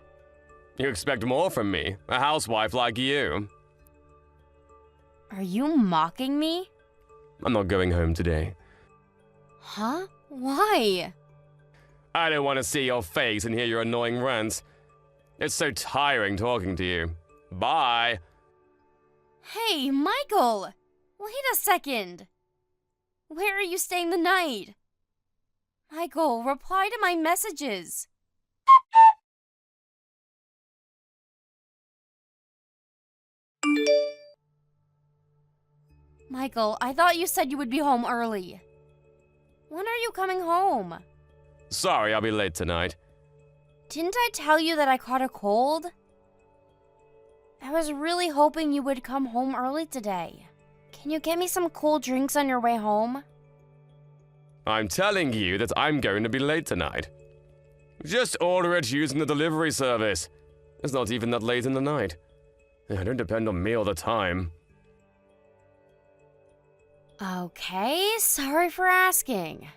You expect more from me, a housewife like you. Are you mocking me? I'm not going home today. Huh? Why? I don't want to see your face and hear your annoying rants. It's so tiring talking to you. Bye. Hey, Michael! Wait a second. Where are you staying the night? Michael, reply to my messages. Michael, I thought you said you would be home early. When are you coming home? Sorry, I'll be late tonight. Didn't I tell you that I caught a cold? I was really hoping you would come home early today. Can you get me some cold drinks on your way home? I'm telling you that I'm going to be late tonight. Just order it using the delivery service. It's not even that late in the night. I don't depend on me all the time. Okay, sorry for asking.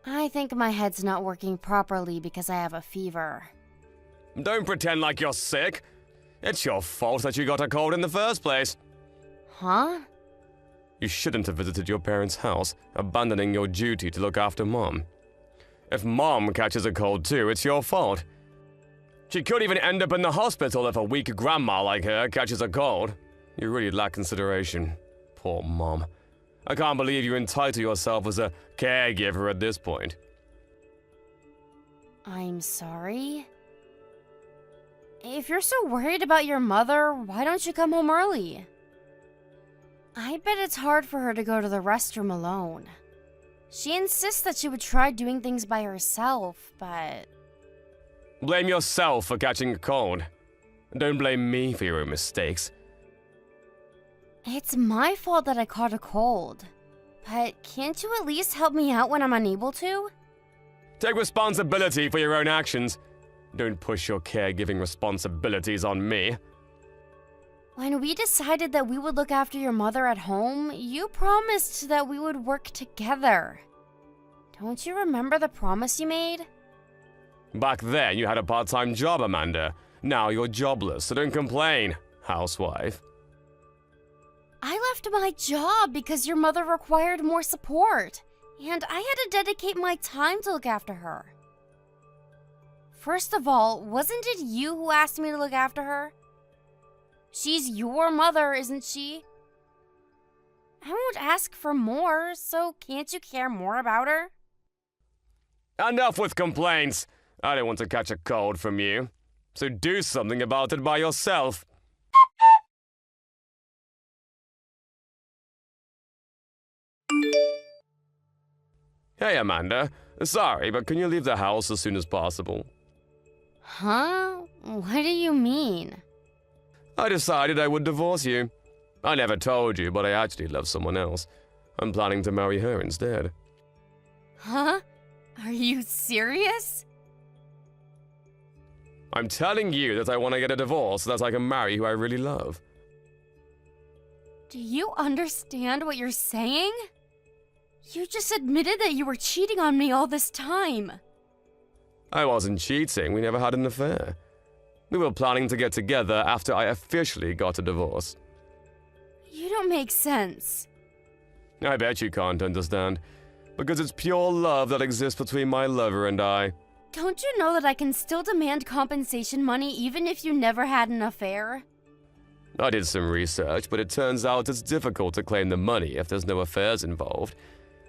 I think my head's not working properly because I have a fever. Don't pretend like you're sick. It's your fault that you got a cold in the first place. Huh? You shouldn't have visited your parents' house, abandoning your duty to look after Mom. If Mom catches a cold too, it's your fault. She could even end up in the hospital if a weak grandma like her catches a cold. You really lack consideration. Poor Mom. I can't believe you entitle yourself as a caregiver at this point. I'm sorry. If you're so worried about your mother, why don't you come home early? I bet it's hard for her to go to the restroom alone. She insists that she would try doing things by herself, but... Blame yourself for catching a cold. Don't blame me for your own mistakes. It's my fault that I caught a cold. But can't you at least help me out when I'm unable to? Take responsibility for your own actions. Don't push your caregiving responsibilities on me. When we decided that we would look after your mother at home, you promised that we would work together. Don't you remember the promise you made? Back then, you had a part-time job, Amanda. Now you're jobless, so don't complain, housewife. I left my job because your mother required more support, and I had to dedicate my time to look after her. First of all, wasn't it you who asked me to look after her? She's your mother, isn't she? I won't ask for more, so can't you care more about her? Enough with complaints. I don't want to catch a cold from you. So do something about it by yourself. Hey, Amanda. Sorry, but can you leave the house as soon as possible? Huh? What do you mean? I decided I would divorce you. I never told you, but I actually love someone else. I'm planning to marry her instead. Huh? Are you serious? I'm telling you that I want to get a divorce so that I can marry who I really love. Do you understand what you're saying? You just admitted that you were cheating on me all this time. I wasn't cheating, we never had an affair. We were planning to get together after I officially got a divorce. You don't make sense. I bet you can't understand, because it's pure love that exists between my lover and I. Don't you know that I can still demand compensation money even if you never had an affair? I did some research, but it turns out it's difficult to claim the money if there's no affairs involved.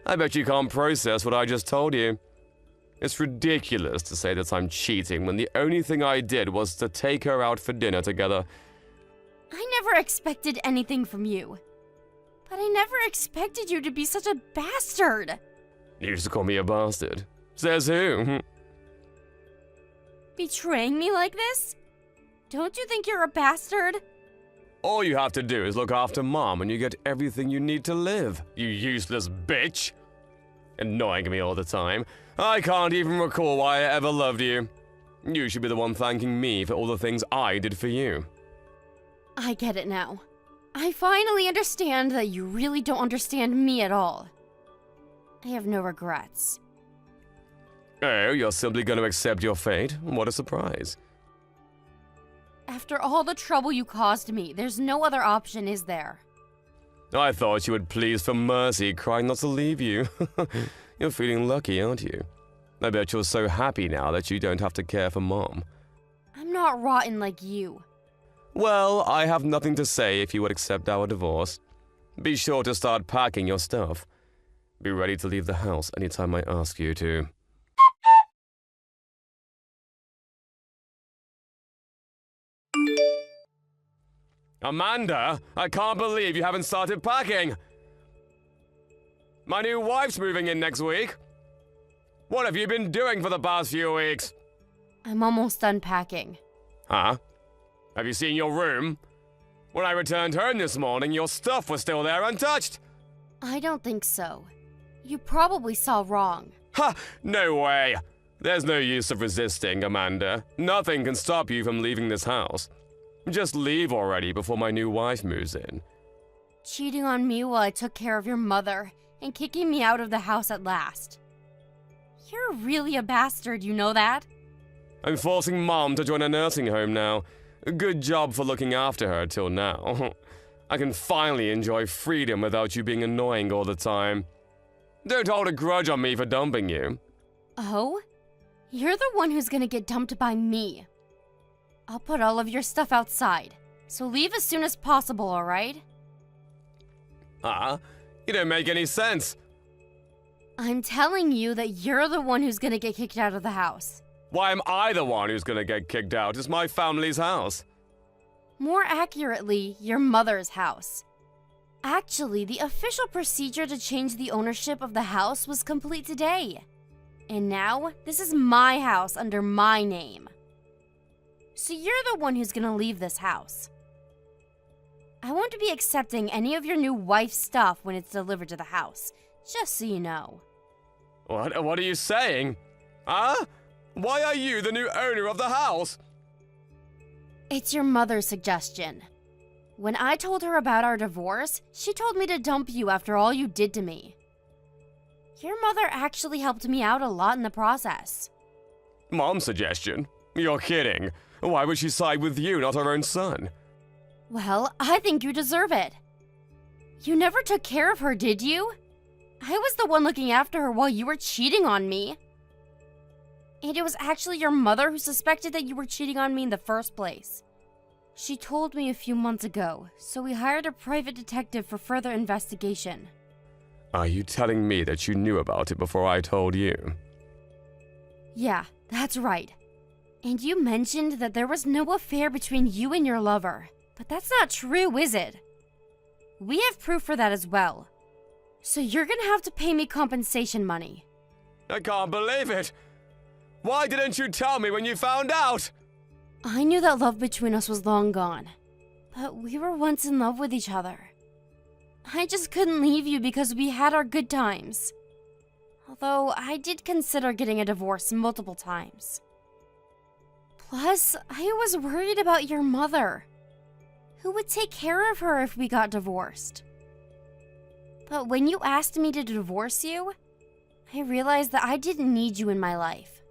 I bet you can't process what I just told you. It's ridiculous to say that I'm cheating when the only thing I did was to take her out for dinner together. I never expected anything from you. But I never expected you to be such a bastard. You used to call me a bastard. Says who? Betraying me like this? Don't you think you're a bastard? All you have to do is look after Mom and you get everything you need to live, you useless bitch. Annoying me all the time. I can't even recall why I ever loved you. You should be the one thanking me for all the things I did for you. I get it now. I finally understand that you really don't understand me at all. I have no regrets. Oh, you're simply going to accept your fate? What a surprise. After all the trouble you caused me, there's no other option, is there? I thought you would plead for mercy, crying not to leave you. You're feeling lucky, aren't you? I bet you're so happy now that you don't have to care for Mom. I'm not rotten like you. Well, I have nothing to say if you would accept our divorce. Be sure to start packing your stuff. Be ready to leave the house anytime I ask you to. Amanda, I can't believe you haven't started packing. My new wife's moving in next week. What have you been doing for the past few weeks? I'm almost done packing. Huh? Have you seen your room? When I returned home this morning, your stuff was still there untouched. I don't think so. You probably saw wrong. Ha! No way! There's no use of resisting, Amanda. Nothing can stop you from leaving this house. Just leave already before my new wife moves in. Cheating on me while I took care of your mother and kicking me out of the house at last. You're really a bastard, you know that? I'm forcing Mom to join a nursing home now. Good job for looking after her till now. I can finally enjoy freedom without you being annoying all the time. Don't hold a grudge on me for dumping you. Oh? You're the one who's gonna get dumped by me. I'll put all of your stuff outside, so leave as soon as possible, alright? Huh? You don't make any sense. I'm telling you that you're the one who's gonna get kicked out of the house. Why am I the one who's gonna get kicked out? It's my family's house. More accurately, your mother's house. Actually, the official procedure to change the ownership of the house was complete today. And now, this is my house under my name. So you're the one who's gonna leave this house. I won't be accepting any of your new wife's stuff when it's delivered to the house, just so you know. What are you saying? Huh? Why are you the new owner of the house? It's your mother's suggestion. When I told her about our divorce, she told me to dump you after all you did to me. Your mother actually helped me out a lot in the process. Mom's suggestion? You're kidding. Why would she side with you, not her own son? Well, I think you deserve it. You never took care of her, did you? I was the one looking after her while you were cheating on me. And it was actually your mother who suspected that you were cheating on me in the first place. She told me a few months ago, so we hired a private detective for further investigation. Are you telling me that you knew about it before I told you? Yeah, that's right. And you mentioned that there was no affair between you and your lover. But that's not true, is it? We have proof for that as well. So you're gonna have to pay me compensation money. I can't believe it! Why didn't you tell me when you found out? I knew that love between us was long gone. But we were once in love with each other. I just couldn't leave you because we had our good times. Although I did consider getting a divorce multiple times. Plus, I was worried about your mother. Who would take care of her if we got divorced? But when you asked me to divorce you, I realized that I didn't need you in my life.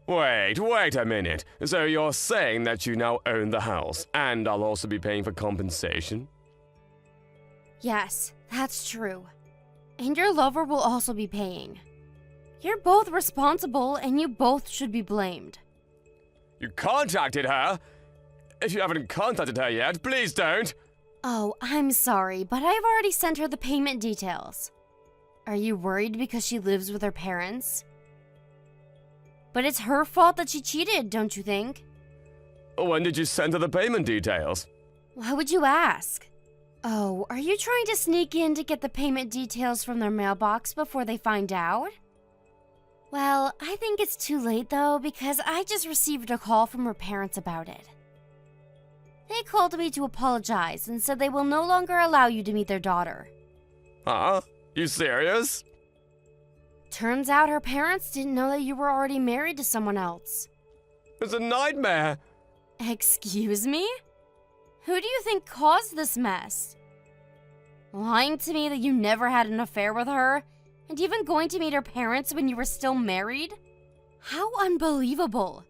Wait a minute. So you're saying that you now own the house, and I'll also be paying for compensation? Yes, that's true. And your lover will also be paying. You're both responsible and you both should be blamed. You contacted her? If you haven't contacted her yet, please don't. Oh, I'm sorry, but I've already sent her the payment details. Are you worried because she lives with her parents? But it's her fault that she cheated, don't you think? When did you send her the payment details? Why would you ask? Oh, are you trying to sneak in to get the payment details from their mailbox before they find out? Well, I think it's too late though, because I just received a call from her parents about it. They called me to apologize and said they will no longer allow you to meet their daughter. Huh? You serious? Turns out her parents didn't know that you were already married to someone else. It's a nightmare. Excuse me? Who do you think caused this mess? Lying to me that you never had an affair with her, and even going to meet her parents when you were still married? How unbelievable.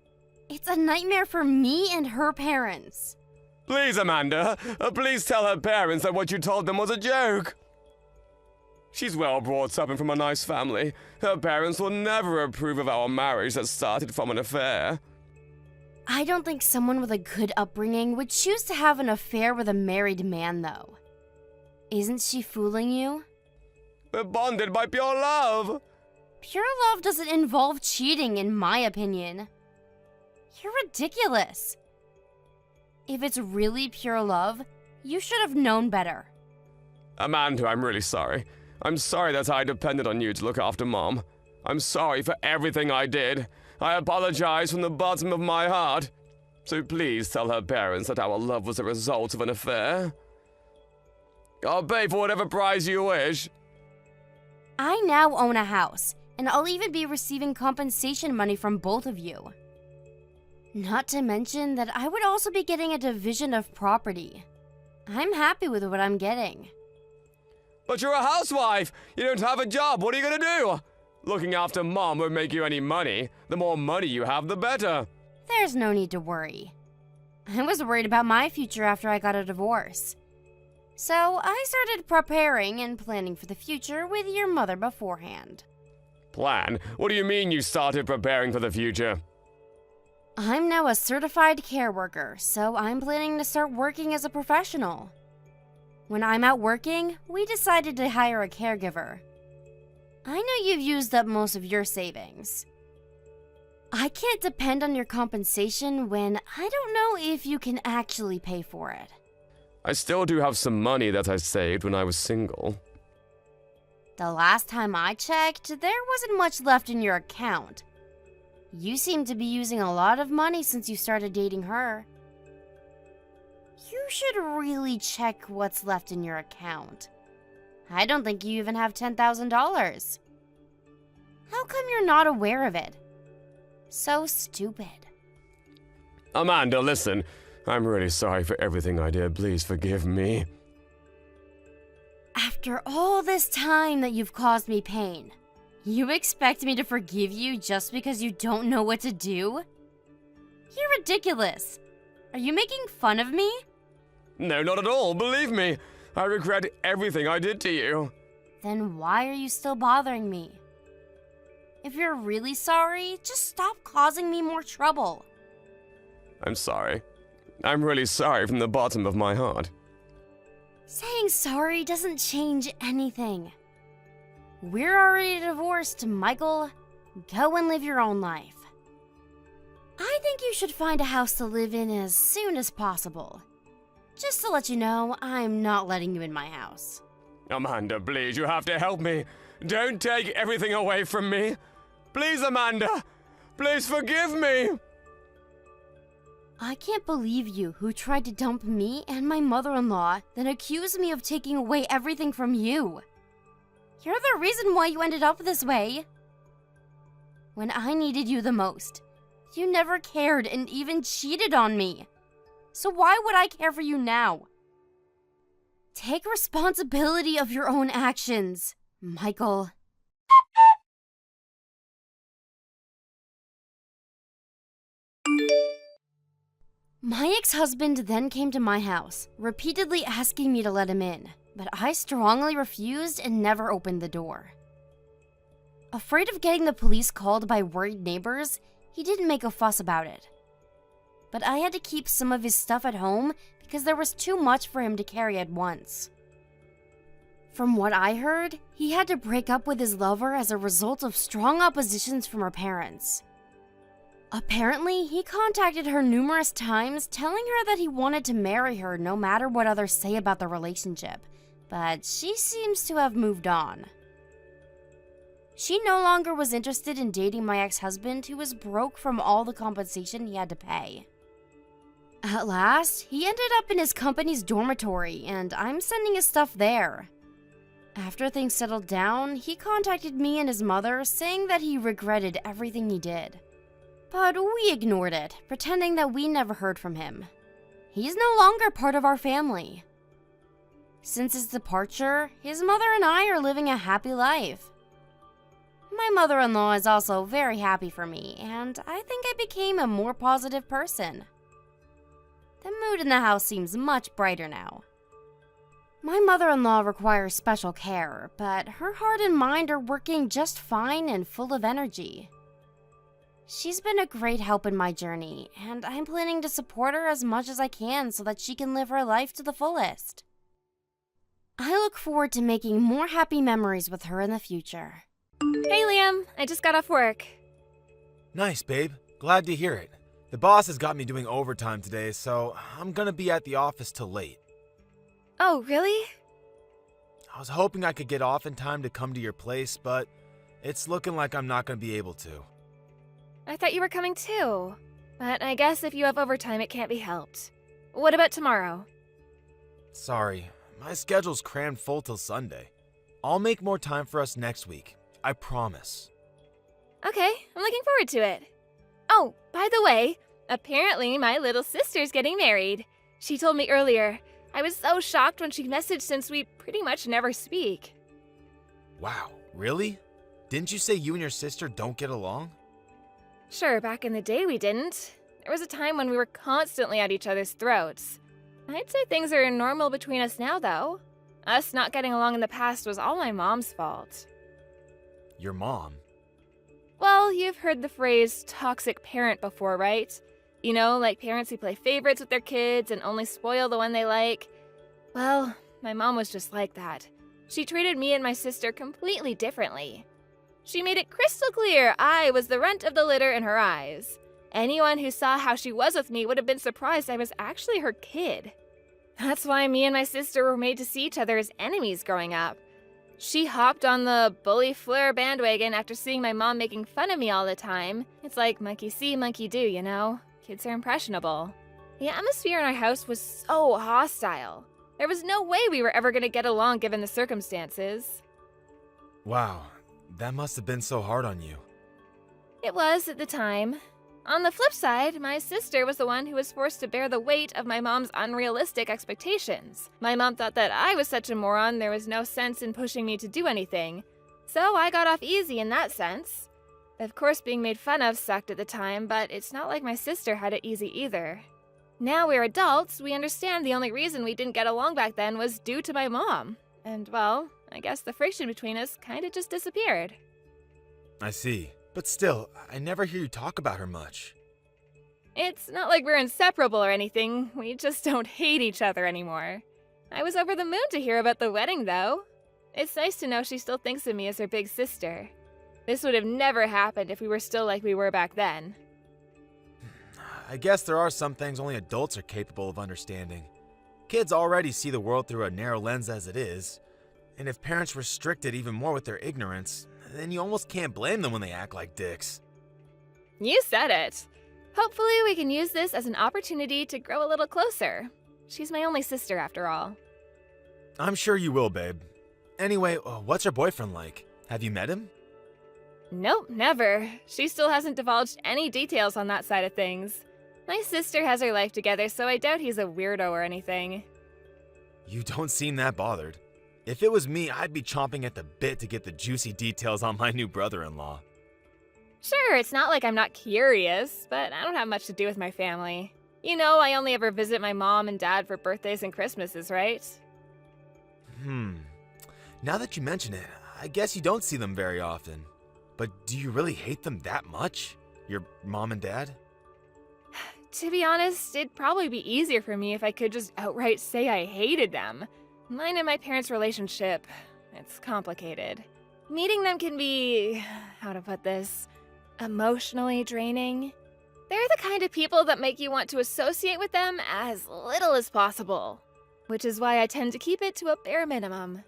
It's a nightmare for me and her parents. Please, Amanda, please tell her parents that what you told them was a joke. She's well brought up and from a nice family. Her parents will never approve of our marriage that started from an affair. I don't think someone with a good upbringing would choose to have an affair with a married man, though. Isn't she fooling you? We're bonded by pure love. Pure love doesn't involve cheating, in my opinion. You're ridiculous. If it's really pure love, you should have known better. Amanda, I'm really sorry. I'm sorry that I depended on you to look after Mom. I'm sorry for everything I did. I apologize from the bottom of my heart. So please tell her parents that our love was a result of an affair. I'll pay for whatever price you wish. I now own a house, and I'll even be receiving compensation money from both of you. Not to mention that I would also be getting a division of property. I'm happy with what I'm getting. But you're a housewife. You don't have a job. What are you gonna do? Looking after Mom won't make you any money. The more money you have, the better. There's no need to worry. I was worried about my future after I got a divorce. So I started preparing and planning for the future with your mother beforehand. Plan? What do you mean you started preparing for the future? I'm now a certified care worker, so I'm planning to start working as a professional. When I'm out working, we decided to hire a caregiver. I know you've used up most of your savings. I can't depend on your compensation when I don't know if you can actually pay for it. I still do have some money that I saved when I was single. The last time I checked, there wasn't much left in your account. You seem to be using a lot of money since you started dating her. You should really check what's left in your account. I don't think you even have $10,000. How come you're not aware of it? So stupid. Amanda, listen. I'm really sorry for everything I did. Please forgive me. After all this time that you've caused me pain, you expect me to forgive you just because you don't know what to do? You're ridiculous. Are you making fun of me? No, not at all. Believe me. I regret everything I did to you. Then why are you still bothering me? If you're really sorry, just stop causing me more trouble. I'm sorry. I'm really sorry from the bottom of my heart. Saying sorry doesn't change anything. We're already divorced, Michael. Go and live your own life. I think you should find a house to live in as soon as possible. Just to let you know, I'm not letting you in my house. Amanda, please, you have to help me. Don't take everything away from me. Please, Amanda. Please forgive me. I can't believe you who tried to dump me and my mother-in-law, then accused me of taking away everything from you. You're the reason why you ended up this way. When I needed you the most, you never cared and even cheated on me. So why would I care for you now? Take responsibility of your own actions, Michael. My ex-husband then came to my house, repeatedly asking me to let him in. but I strongly refused and never opened the door. Afraid of getting the police called by worried neighbors, he didn't make a fuss about it. But I had to keep some of his stuff at home because there was too much for him to carry at once. From what I heard, he had to break up with his lover as a result of strong oppositions from her parents. Apparently, he contacted her numerous times telling her that he wanted to marry her no matter what others say about the relationship, but she seems to have moved on. She no longer was interested in dating my ex-husband, who was broke from all the compensation he had to pay. At last, he ended up in his company's dormitory, and I'm sending his stuff there. After things settled down, he contacted me and his mother, saying that he regretted everything he did. But we ignored it, pretending that we never heard from him. He's no longer part of our family. Since his departure, his mother and I are living a happy life. My mother-in-law is also very happy for me, and I think I became a more positive person. The mood in the house seems much brighter now. My mother-in-law requires special care, but her heart and mind are working just fine and full of energy. She's been a great help in my journey, and I'm planning to support her as much as I can so that she can live her life to the fullest. I look forward to making more happy memories with her in the future. Hey Liam, I just got off work. Nice, babe. Glad to hear it. The boss has got me doing overtime today, so I'm gonna be at the office till late. Oh, really? I was hoping I could get off in time to come to your place, but it's looking like I'm not gonna be able to. I thought you were coming too. But I guess if you have overtime, it can't be helped. What about tomorrow? Sorry, my schedule's crammed full till Sunday. I'll make more time for us next week. I promise. Okay, I'm looking forward to it. Oh, by the way, apparently my little sister's getting married. She told me earlier. I was so shocked when she messaged since we pretty much never speak. Wow, really? Didn't you say you and your sister don't get along? Sure, back in the day we didn't. There was a time when we were constantly at each other's throats. I'd say things are normal between us now, though. Us not getting along in the past was all my mom's fault. Your mom? Well, you've heard the phrase toxic parent before, right? You know, like parents who play favorites with their kids and only spoil the one they like. Well, my mom was just like that. She treated me and my sister completely differently. She made it crystal clear I was the runt of the litter in her eyes. Anyone who saw how she was with me would have been surprised I was actually her kid. That's why me and my sister were made to see each other as enemies growing up. She hopped on the bully Fleur bandwagon after seeing my mom making fun of me all the time. It's like monkey see, monkey do, you know? Kids are impressionable. The atmosphere in our house was so hostile. There was no way we were ever going to get along given the circumstances. Wow, that must have been so hard on you. It was at the time. On the flip side, my sister was the one who was forced to bear the weight of my mom's unrealistic expectations. My mom thought that I was such a moron there was no sense in pushing me to do anything. So I got off easy in that sense. Of course, being made fun of sucked at the time, but it's not like my sister had it easy either. Now we're adults, we understand the only reason we didn't get along back then was due to my mom. And well, I guess the friction between us kinda just disappeared. I see. But still, I never hear you talk about her much. It's not like we're inseparable or anything, we just don't hate each other anymore. I was over the moon to hear about the wedding, though. It's nice to know she still thinks of me as her big sister. This would have never happened if we were still like we were back then. I guess there are some things only adults are capable of understanding. Kids already see the world through a narrow lens as it is, and if parents restrict it even more with their ignorance, then you almost can't blame them when they act like dicks. You said it. Hopefully we can use this as an opportunity to grow a little closer. She's my only sister after all. I'm sure you will, babe. Anyway, what's her boyfriend like? Have you met him? Nope, never. She still hasn't divulged any details on that side of things. My sister has her life together, so I doubt he's a weirdo or anything. You don't seem that bothered. If it was me, I'd be chomping at the bit to get the juicy details on my new brother-in-law. Sure, it's not like I'm not curious, but I don't have much to do with my family. You know, I only ever visit my mom and dad for birthdays and Christmases, right? Now that you mention it, I guess you don't see them very often. But do you really hate them that much? Your mom and dad? To be honest, it'd probably be easier for me if I could just outright say I hated them. Mine and my parents' relationship, it's complicated. Meeting them can be, how to put this, emotionally draining. They're the kind of people that make you want to associate with them as little as possible, which is why I tend to keep it to a bare minimum.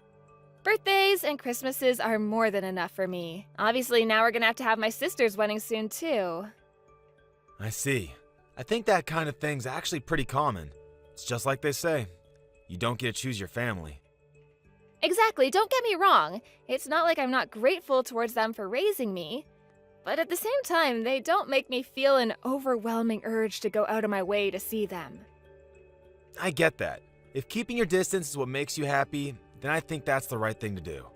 Birthdays and Christmases are more than enough for me. Obviously, now we're gonna have my sister's wedding soon, too. I see. I think that kind of thing's actually pretty common. It's just like they say, you don't get to choose your family. Exactly, don't get me wrong. It's not like I'm not grateful towards them for raising me. But at the same time, they don't make me feel an overwhelming urge to go out of my way to see them. I get that. If keeping your distance is what makes you happy, then I think that's the right thing to do.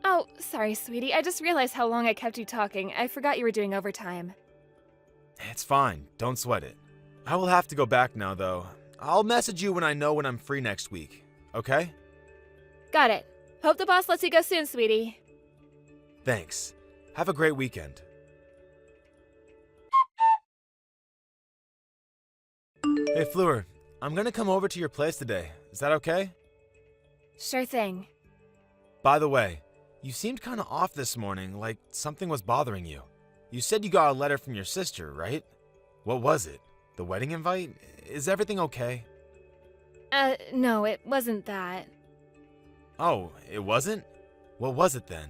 Oh, sorry, sweetie. I just realized how long I kept you talking. I forgot you were doing overtime. It's fine. Don't sweat it. I will have to go back now, though. I'll message you when I know when I'm free next week, okay? Got it. Hope the boss lets you go soon, sweetie. Thanks. Have a great weekend. Hey, Fleur. I'm gonna come over to your place today. Is that okay? Sure thing. By the way, you seemed kind of off this morning, like something was bothering you. You said you got a letter from your sister, right? What was it? The wedding invite? Is everything okay? No, it wasn't that. Oh, it wasn't? What was it then?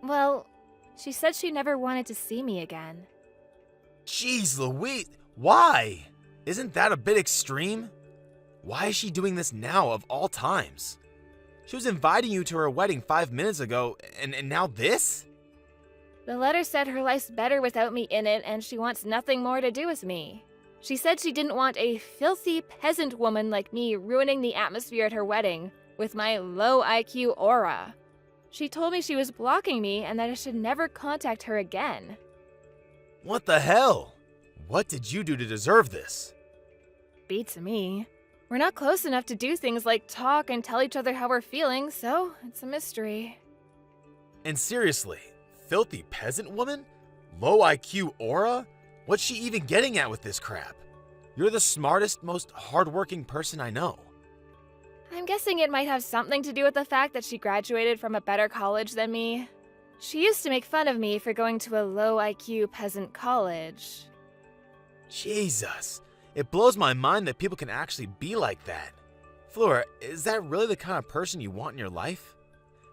Well, she said she never wanted to see me again. Jeez Louise, why? Isn't that a bit extreme? Why is she doing this now of all times? She was inviting you to her wedding 5 minutes ago, and now this? The letter said her life's better without me in it, and she wants nothing more to do with me. She said she didn't want a filthy peasant woman like me ruining the atmosphere at her wedding with my low IQ aura. She told me she was blocking me and that I should never contact her again. What the hell? What did you do to deserve this? Beats me. We're not close enough to do things like talk and tell each other how we're feeling, so it's a mystery. And seriously, filthy peasant woman? Low IQ aura? What's she even getting at with this crap? You're the smartest, most hardworking person I know. I'm guessing it might have something to do with the fact that she graduated from a better college than me. She used to make fun of me for going to a low IQ peasant college. Jesus, it blows my mind that people can actually be like that. Flora, is that really the kind of person you want in your life?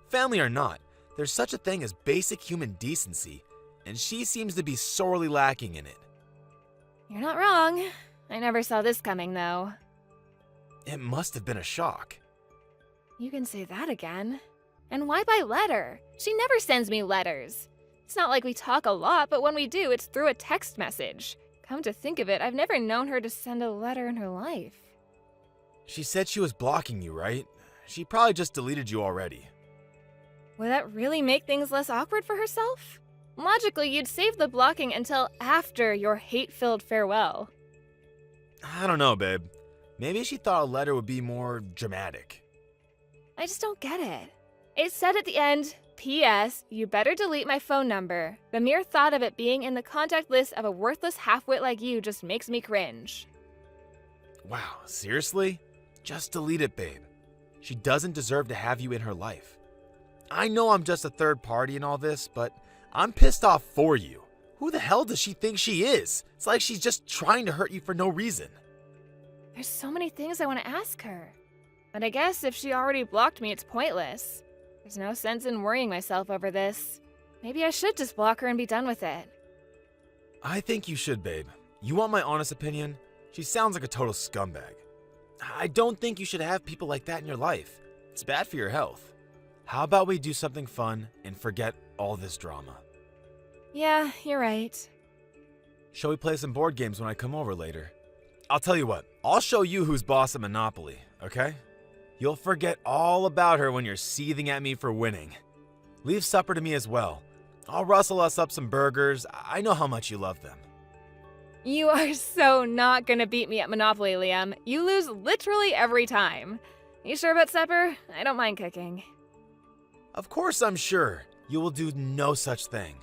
Family or not, there's such a thing as basic human decency, and she seems to be sorely lacking in it. You're not wrong. I never saw this coming, though. It must have been a shock. You can say that again. And why by letter? She never sends me letters. It's not like we talk a lot, but when we do, it's through a text message. Come to think of it, I've never known her to send a letter in her life. She said she was blocking you, right? She probably just deleted you already. Would that really make things less awkward for herself? Logically, you'd save the blocking until after your hate-filled farewell. I don't know, babe. Maybe she thought a letter would be more dramatic. I just don't get it. It said at the end, P.S. You better delete my phone number. The mere thought of it being in the contact list of a worthless half-wit like you just makes me cringe. Wow, seriously? Just delete it, babe. She doesn't deserve to have you in her life. I know I'm just a third party in all this, but I'm pissed off for you. Who the hell does she think she is? It's like she's just trying to hurt you for no reason. There's so many things I want to ask her. But I guess if she already blocked me, it's pointless. There's no sense in worrying myself over this. Maybe I should just block her and be done with it. I think you should, babe. You want my honest opinion? She sounds like a total scumbag. I don't think you should have people like that in your life. It's bad for your health. How about we do something fun and forget all this drama? Yeah, you're right. Shall we play some board games when I come over later? I'll tell you what, I'll show you who's boss at Monopoly, okay? You'll forget all about her when you're seething at me for winning. Leave supper to me as well. I'll rustle us up some burgers. I know how much you love them. You are so not gonna beat me at Monopoly, Liam. You lose literally every time. You sure about supper? I don't mind cooking. Of course I'm sure. You will do no such thing.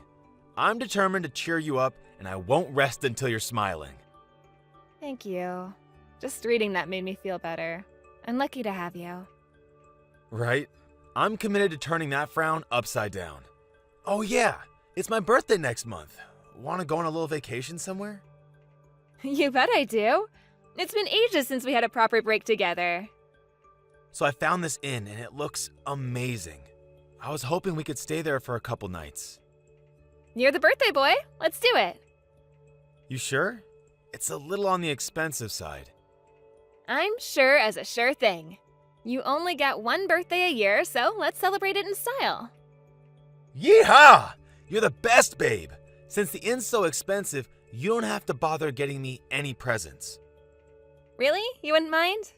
I'm determined to cheer you up, and I won't rest until you're smiling. Thank you. Just reading that made me feel better. I'm lucky to have you. Right? I'm committed to turning that frown upside down. Oh yeah, it's my birthday next month. Want to go on a little vacation somewhere? You bet I do. It's been ages since we had a proper break together. So I found this inn, and it looks amazing. I was hoping we could stay there for a couple nights. You're the birthday boy. Let's do it. You sure? It's a little on the expensive side. I'm sure as a sure thing. You only get one birthday a year, so let's celebrate it in style. Yeehaw! You're the best, babe. Since the inn's so expensive, you don't have to bother getting me any presents. Really? You wouldn't mind?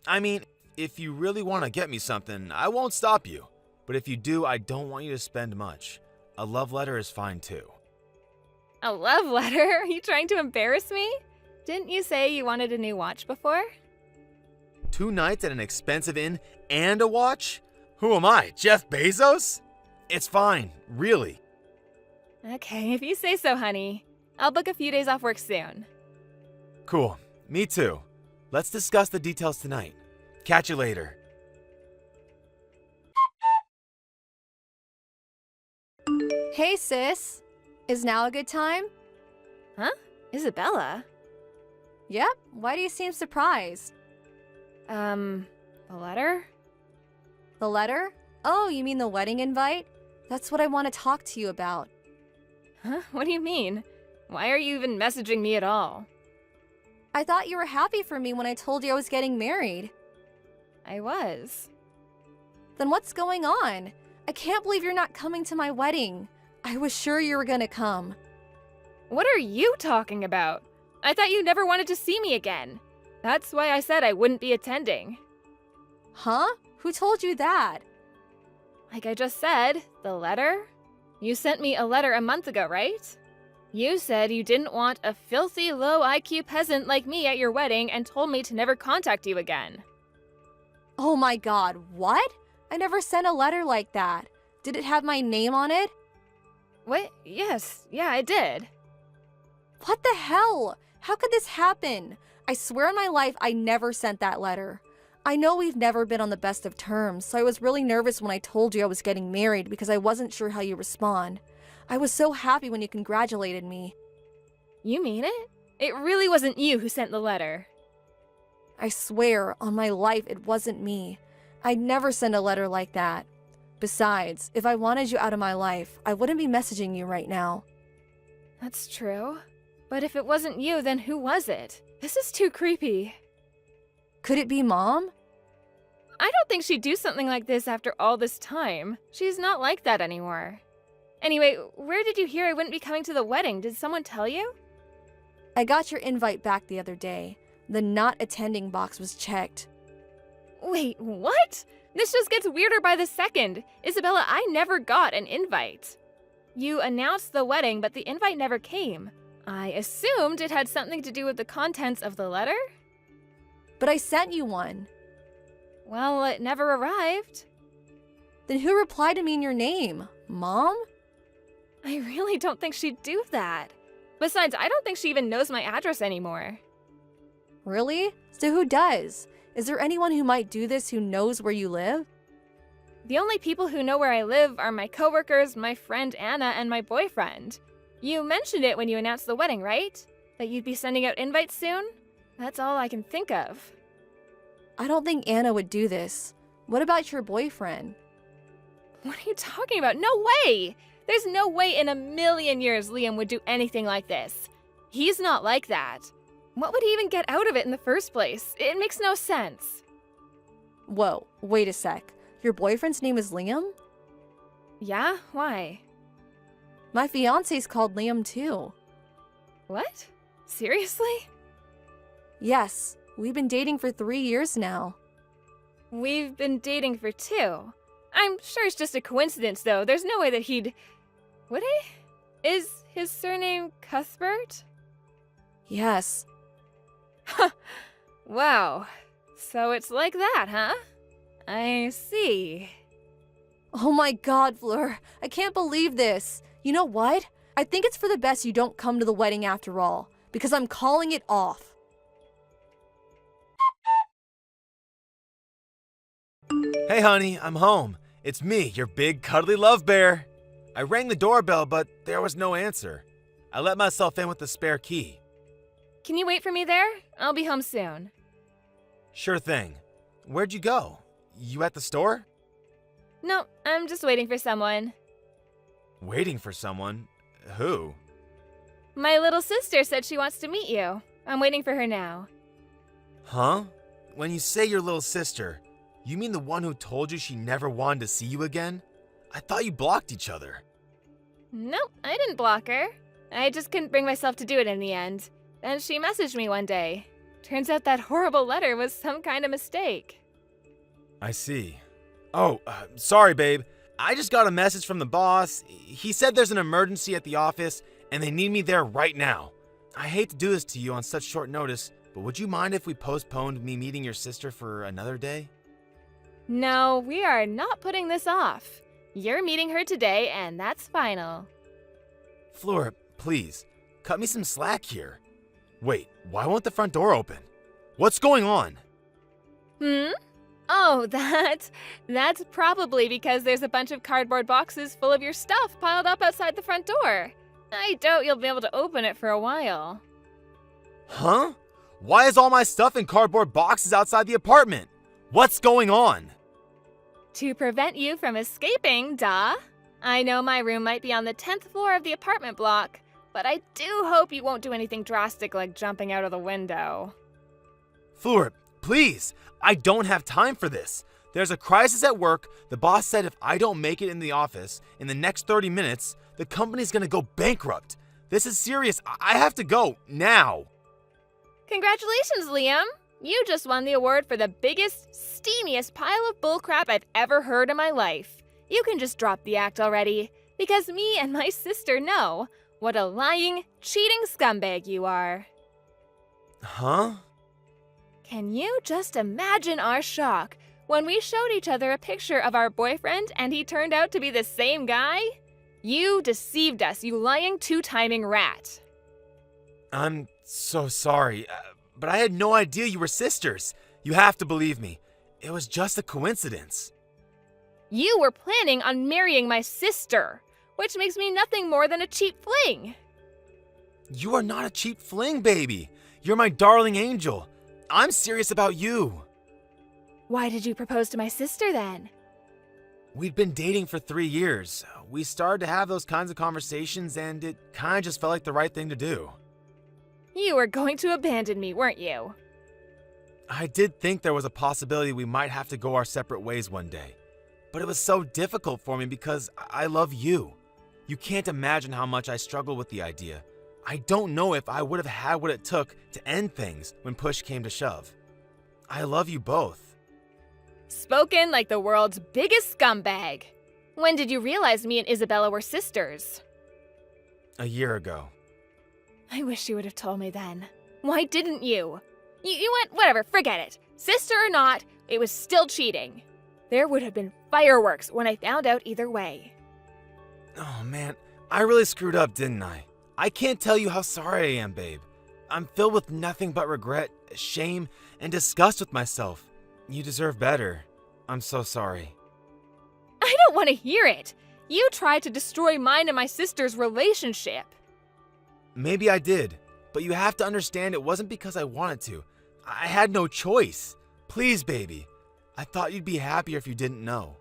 I mean, if you really want to get me something, I won't stop you. But if you do, I don't want you to spend much. A love letter is fine too. A love letter? Are you trying to embarrass me? Didn't you say you wanted a new watch before? 2 nights at an expensive inn and a watch? Who am I, Jeff Bezos? It's fine, really. Okay, if you say so, honey. I'll book a few days off work soon. Cool, me too. Let's discuss the details tonight. Catch you later. Hey, sis. Is now a good time? Huh? Isabella? Yep. Why do you seem surprised? The letter? The letter? Oh, you mean the wedding invite? That's what I want to talk to you about. Huh? What do you mean? Why are you even messaging me at all? I thought you were happy for me when I told you I was getting married. I was. Then what's going on? I can't believe you're not coming to my wedding. I was sure you were gonna come. What are you talking about? I thought you never wanted to see me again. That's why I said I wouldn't be attending. Huh? Who told you that? Like I just said, the letter? You sent me a letter a month ago, right? You said you didn't want a filthy, low IQ peasant like me at your wedding and told me to never contact you again. Oh my god, what? I never sent a letter like that. Did it have my name on it? What? Yes, yeah, I did. What the hell? How could this happen? I swear on my life I never sent that letter. I know we've never been on the best of terms, so I was really nervous when I told you I was getting married because I wasn't sure how you respond. I was so happy when you congratulated me. You mean it? It really wasn't you who sent the letter. I swear on my life it wasn't me. I'd never send a letter like that. Besides, if I wanted you out of my life, I wouldn't be messaging you right now. That's true. But if it wasn't you, then who was it? This is too creepy. Could it be Mom? I don't think she'd do something like this after all this time. She's not like that anymore. Anyway, where did you hear I wouldn't be coming to the wedding? Did someone tell you? I got your invite back the other day. The not attending box was checked. Wait, what? This just gets weirder by the second. Isabella, I never got an invite. You announced the wedding, but the invite never came. I assumed it had something to do with the contents of the letter? But I sent you one. Well, it never arrived. Then who replied to me in your name? Mom? I really don't think she'd do that. Besides, I don't think she even knows my address anymore. Really? So who does? Is there anyone who might do this who knows where you live? The only people who know where I live are my coworkers, my friend Anna, and my boyfriend. You mentioned it when you announced the wedding, right? That you'd be sending out invites soon? That's all I can think of. I don't think Anna would do this. What about your boyfriend? What are you talking about? No way! There's no way in a million years Liam would do anything like this. He's not like that. What would he even get out of it in the first place? It makes no sense. Whoa, wait a sec. Your boyfriend's name is Liam? Yeah? Why? My fiance's called Liam too. What? Seriously? Yes, we've been dating for 3 years now. We've been dating for 2. I'm sure it's just a coincidence, though. There's no way that he'd... Would he? Is his surname Cuthbert? Yes. Wow. So it's like that, huh? I see. Oh my god, Fleur. I can't believe this. You know what? I think it's for the best you don't come to the wedding after all, because I'm calling it off. Hey honey, I'm home. It's me, your big cuddly love bear. I rang the doorbell, but there was no answer. I let myself in with the spare key. Can you wait for me there? I'll be home soon. Sure thing. Where'd you go? You at the store? No, I'm just waiting for someone. Waiting for someone? Who? My little sister said she wants to meet you. I'm waiting for her now. Huh? When you say your little sister, you mean the one who told you she never wanted to see you again? I thought you blocked each other. Nope, I didn't block her. I just couldn't bring myself to do it in the end. Then she messaged me one day. Turns out that horrible letter was some kind of mistake. I see. Oh, sorry, babe. I just got a message from the boss. He said there's an emergency at the office and they need me there right now. I hate to do this to you on such short notice, but would you mind if we postponed me meeting your sister for another day? No, we are not putting this off. You're meeting her today, and that's final. Fleur, please, cut me some slack here. Wait, why won't the front door open? What's going on? Oh, that's probably because there's a bunch of cardboard boxes full of your stuff piled up outside the front door. I doubt you'll be able to open it for a while. Huh? Why is all my stuff in cardboard boxes outside the apartment? What's going on? To prevent you from escaping, duh. I know my room might be on the 10th floor of the apartment block, but I do hope you won't do anything drastic like jumping out of the window. Fleur, please, I don't have time for this. There's a crisis at work. The boss said if I don't make it in the office in the next 30 minutes, the company's gonna go bankrupt. This is serious. I have to go now. Congratulations, Liam! You just won the award for the biggest, steamiest pile of bullcrap I've ever heard in my life. You can just drop the act already, because me and my sister know what a lying, cheating scumbag you are. Huh? Can you just imagine our shock when we showed each other a picture of our boyfriend and he turned out to be the same guy? You deceived us, you lying two-timing rat. I'm so sorry, but I had no idea you were sisters. You have to believe me. It was just a coincidence. You were planning on marrying my sister, which makes me nothing more than a cheap fling. You are not a cheap fling, baby. You're my darling angel. I'm serious about you. Why did you propose to my sister then? We'd been dating for 3 years. We started to have those kinds of conversations, and it kind of just felt like the right thing to do. You were going to abandon me, weren't you? I did think there was a possibility we might have to go our separate ways one day. But it was so difficult for me because I love you. You can't imagine how much I struggled with the idea. I don't know if I would have had what it took to end things when push came to shove. I love you both. Spoken like the world's biggest scumbag. When did you realize me and Isabella were sisters? A year ago. I wish you would have told me then. Why didn't you? You went, whatever, forget it. Sister or not, it was still cheating. There would have been fireworks when I found out either way. Oh man, I really screwed up, didn't I? I can't tell you how sorry I am, babe. I'm filled with nothing but regret, shame, and disgust with myself. You deserve better. I'm so sorry. I don't want to hear it. You tried to destroy mine and my sister's relationship. Maybe I did, but you have to understand it wasn't because I wanted to. I had no choice. Please, baby. I thought you'd be happier if you didn't know.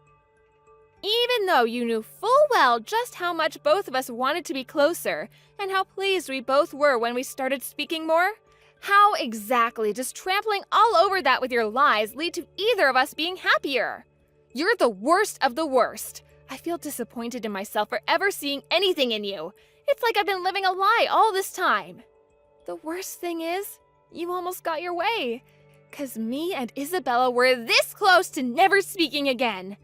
Even though you knew full well just how much both of us wanted to be closer, and how pleased we both were when we started speaking more, how exactly does trampling all over that with your lies lead to either of us being happier? You're the worst of the worst. I feel disappointed in myself for ever seeing anything in you. It's like I've been living a lie all this time. The worst thing is, you almost got your way. 'Cause me and Isabella were this close to never speaking again.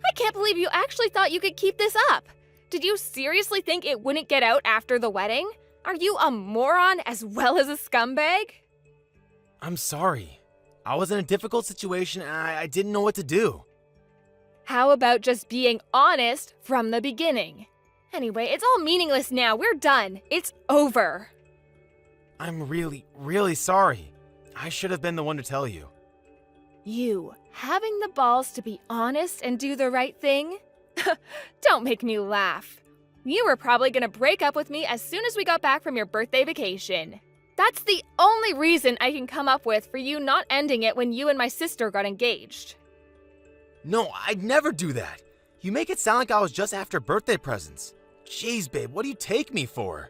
I can't believe you actually thought you could keep this up. Did you seriously think it wouldn't get out after the wedding? Are you a moron as well as a scumbag? I'm sorry. I was in a difficult situation and I didn't know what to do. How about just being honest from the beginning? Anyway, it's all meaningless now. We're done. It's over. I'm really, really sorry. I should have been the one to tell you. You having the balls to be honest and do the right thing? Don't make me laugh. You were probably gonna break up with me as soon as we got back from your birthday vacation. That's the only reason I can come up with for you not ending it when you and my sister got engaged. No, I'd never do that. You make it sound like I was just after birthday presents. Jeez, babe, what do you take me for?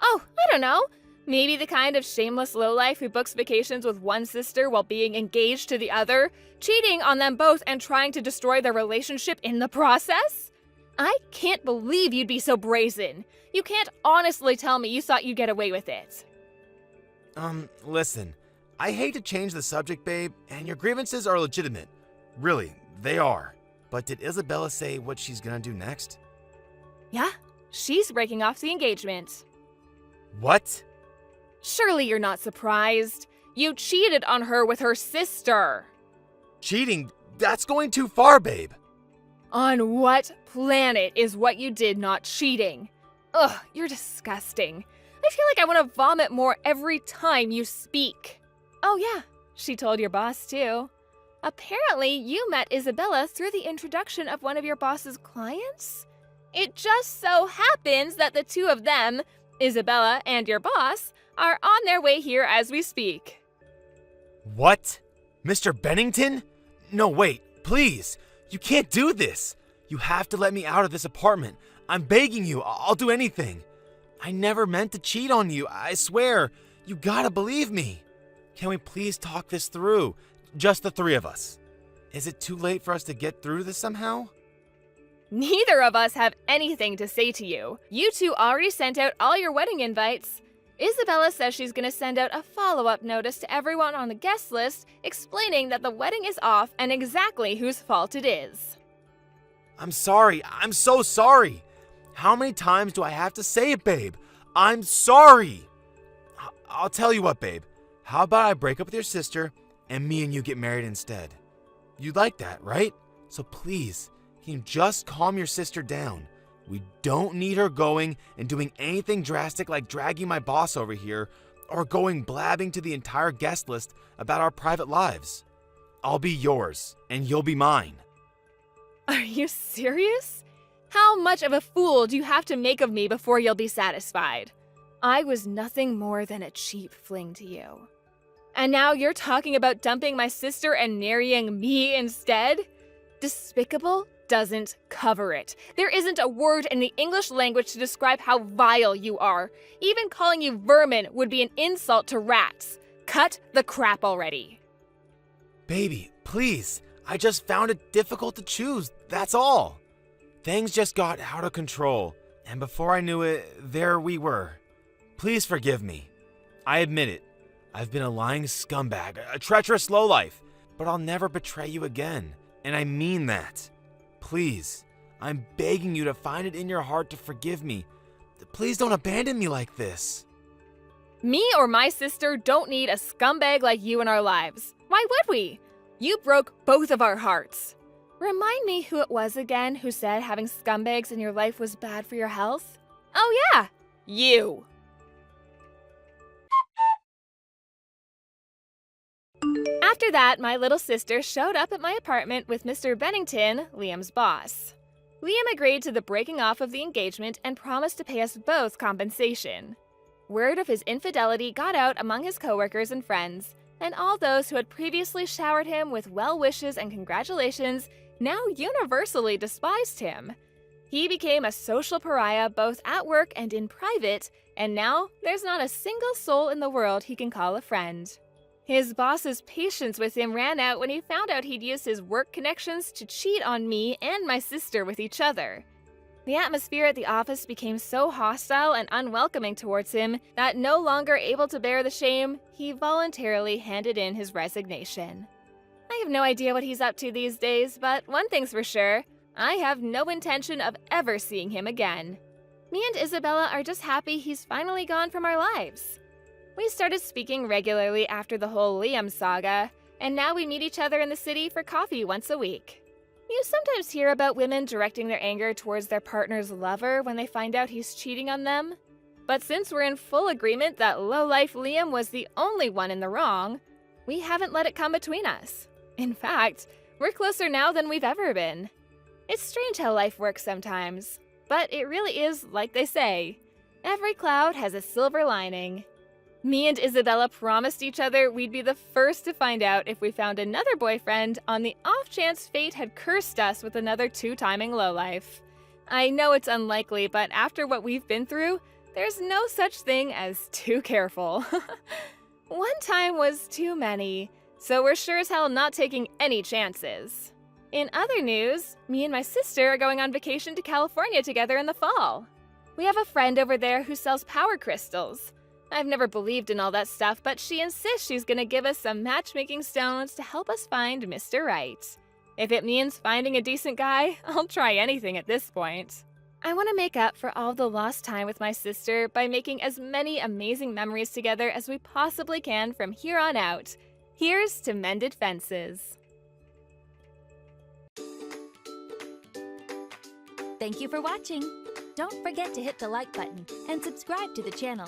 Oh, I don't know. Maybe the kind of shameless lowlife who books vacations with one sister while being engaged to the other, cheating on them both and trying to destroy their relationship in the process? I can't believe you'd be so brazen. You can't honestly tell me you thought you'd get away with it. Listen, I hate to change the subject, babe, and your grievances are legitimate. Really, they are. But did Isabella say what she's gonna do next? Yeah, she's breaking off the engagement. What? Surely you're not surprised. You cheated on her with her sister. Cheating? That's going too far, babe. On what planet is what you did not cheating? Ugh, you're disgusting. I feel like I want to vomit more every time you speak. Oh yeah, she told your boss too. Apparently, you met Isabella through the introduction of one of your boss's clients? It just so happens that the two of them, Isabella and your boss, are on their way here as we speak. What? Mr. Bennington? No, wait, please. You can't do this. You have to let me out of this apartment. I'm begging you. I'll do anything. I never meant to cheat on you. I swear. You gotta believe me. Can we please talk this through? Just the three of us. Is it too late for us to get through this somehow? Neither of us have anything to say to you. You two already sent out all your wedding invites. Isabella says she's going to send out a follow-up notice to everyone on the guest list explaining that the wedding is off and exactly whose fault it is. I'm sorry. I'm so sorry. How many times do I have to say it, babe? I'm sorry. I'll tell you what, babe. How about I break up with your sister and me and you get married instead? You'd like that, right? So please, can you just calm your sister down? We don't need her going and doing anything drastic like dragging my boss over here or going blabbing to the entire guest list about our private lives. I'll be yours and you'll be mine. Are you serious? How much of a fool do you have to make of me before you'll be satisfied? I was nothing more than a cheap fling to you. And now you're talking about dumping my sister and marrying me instead? Despicable doesn't cover it. There isn't a word in the English language to describe how vile you are. Even calling you vermin would be an insult to rats. Cut the crap already. Baby, please. I just found it difficult to choose, that's all. Things just got out of control, and before I knew it, there we were. Please forgive me. I admit it. I've been a lying scumbag, a treacherous lowlife, but I'll never betray you again, and I mean that. Please, I'm begging you to find it in your heart to forgive me. Please don't abandon me like this. Me or my sister don't need a scumbag like you in our lives. Why would we? You broke both of our hearts. Remind me who it was again who said having scumbags in your life was bad for your health? Oh yeah, you. After that, my little sister showed up at my apartment with Mr. Bennington, Liam's boss. Liam agreed to the breaking off of the engagement and promised to pay us both compensation. Word of his infidelity got out among his coworkers and friends, and all those who had previously showered him with well wishes and congratulations now universally despised him. He became a social pariah both at work and in private, and now there's not a single soul in the world he can call a friend. His boss's patience with him ran out when he found out he'd used his work connections to cheat on me and my sister with each other. The atmosphere at the office became so hostile and unwelcoming towards him that no longer able to bear the shame, he voluntarily handed in his resignation. I have no idea what he's up to these days, but one thing's for sure, I have no intention of ever seeing him again. Me and Isabella are just happy he's finally gone from our lives. We started speaking regularly after the whole Liam saga, and now we meet each other in the city for coffee once a week. You sometimes hear about women directing their anger towards their partner's lover when they find out he's cheating on them. But since we're in full agreement that lowlife Liam was the only one in the wrong, we haven't let it come between us. In fact, we're closer now than we've ever been. It's strange how life works sometimes, but it really is like they say. Every cloud has a silver lining. Me and Isabella promised each other we'd be the first to find out if we found another boyfriend on the off chance fate had cursed us with another two-timing lowlife. I know it's unlikely, but after what we've been through, there's no such thing as too careful. One time was too many, so we're sure as hell not taking any chances. In other news, me and my sister are going on vacation to California together in the fall. We have a friend over there who sells power crystals. I've never believed in all that stuff, but she insists she's gonna give us some matchmaking stones to help us find Mr. Right. If it means finding a decent guy, I'll try anything at this point. I want to make up for all the lost time with my sister by making as many amazing memories together as we possibly can from here on out. Here's to mended fences. Thank you for watching. Don't forget to hit the like button and subscribe to the channel.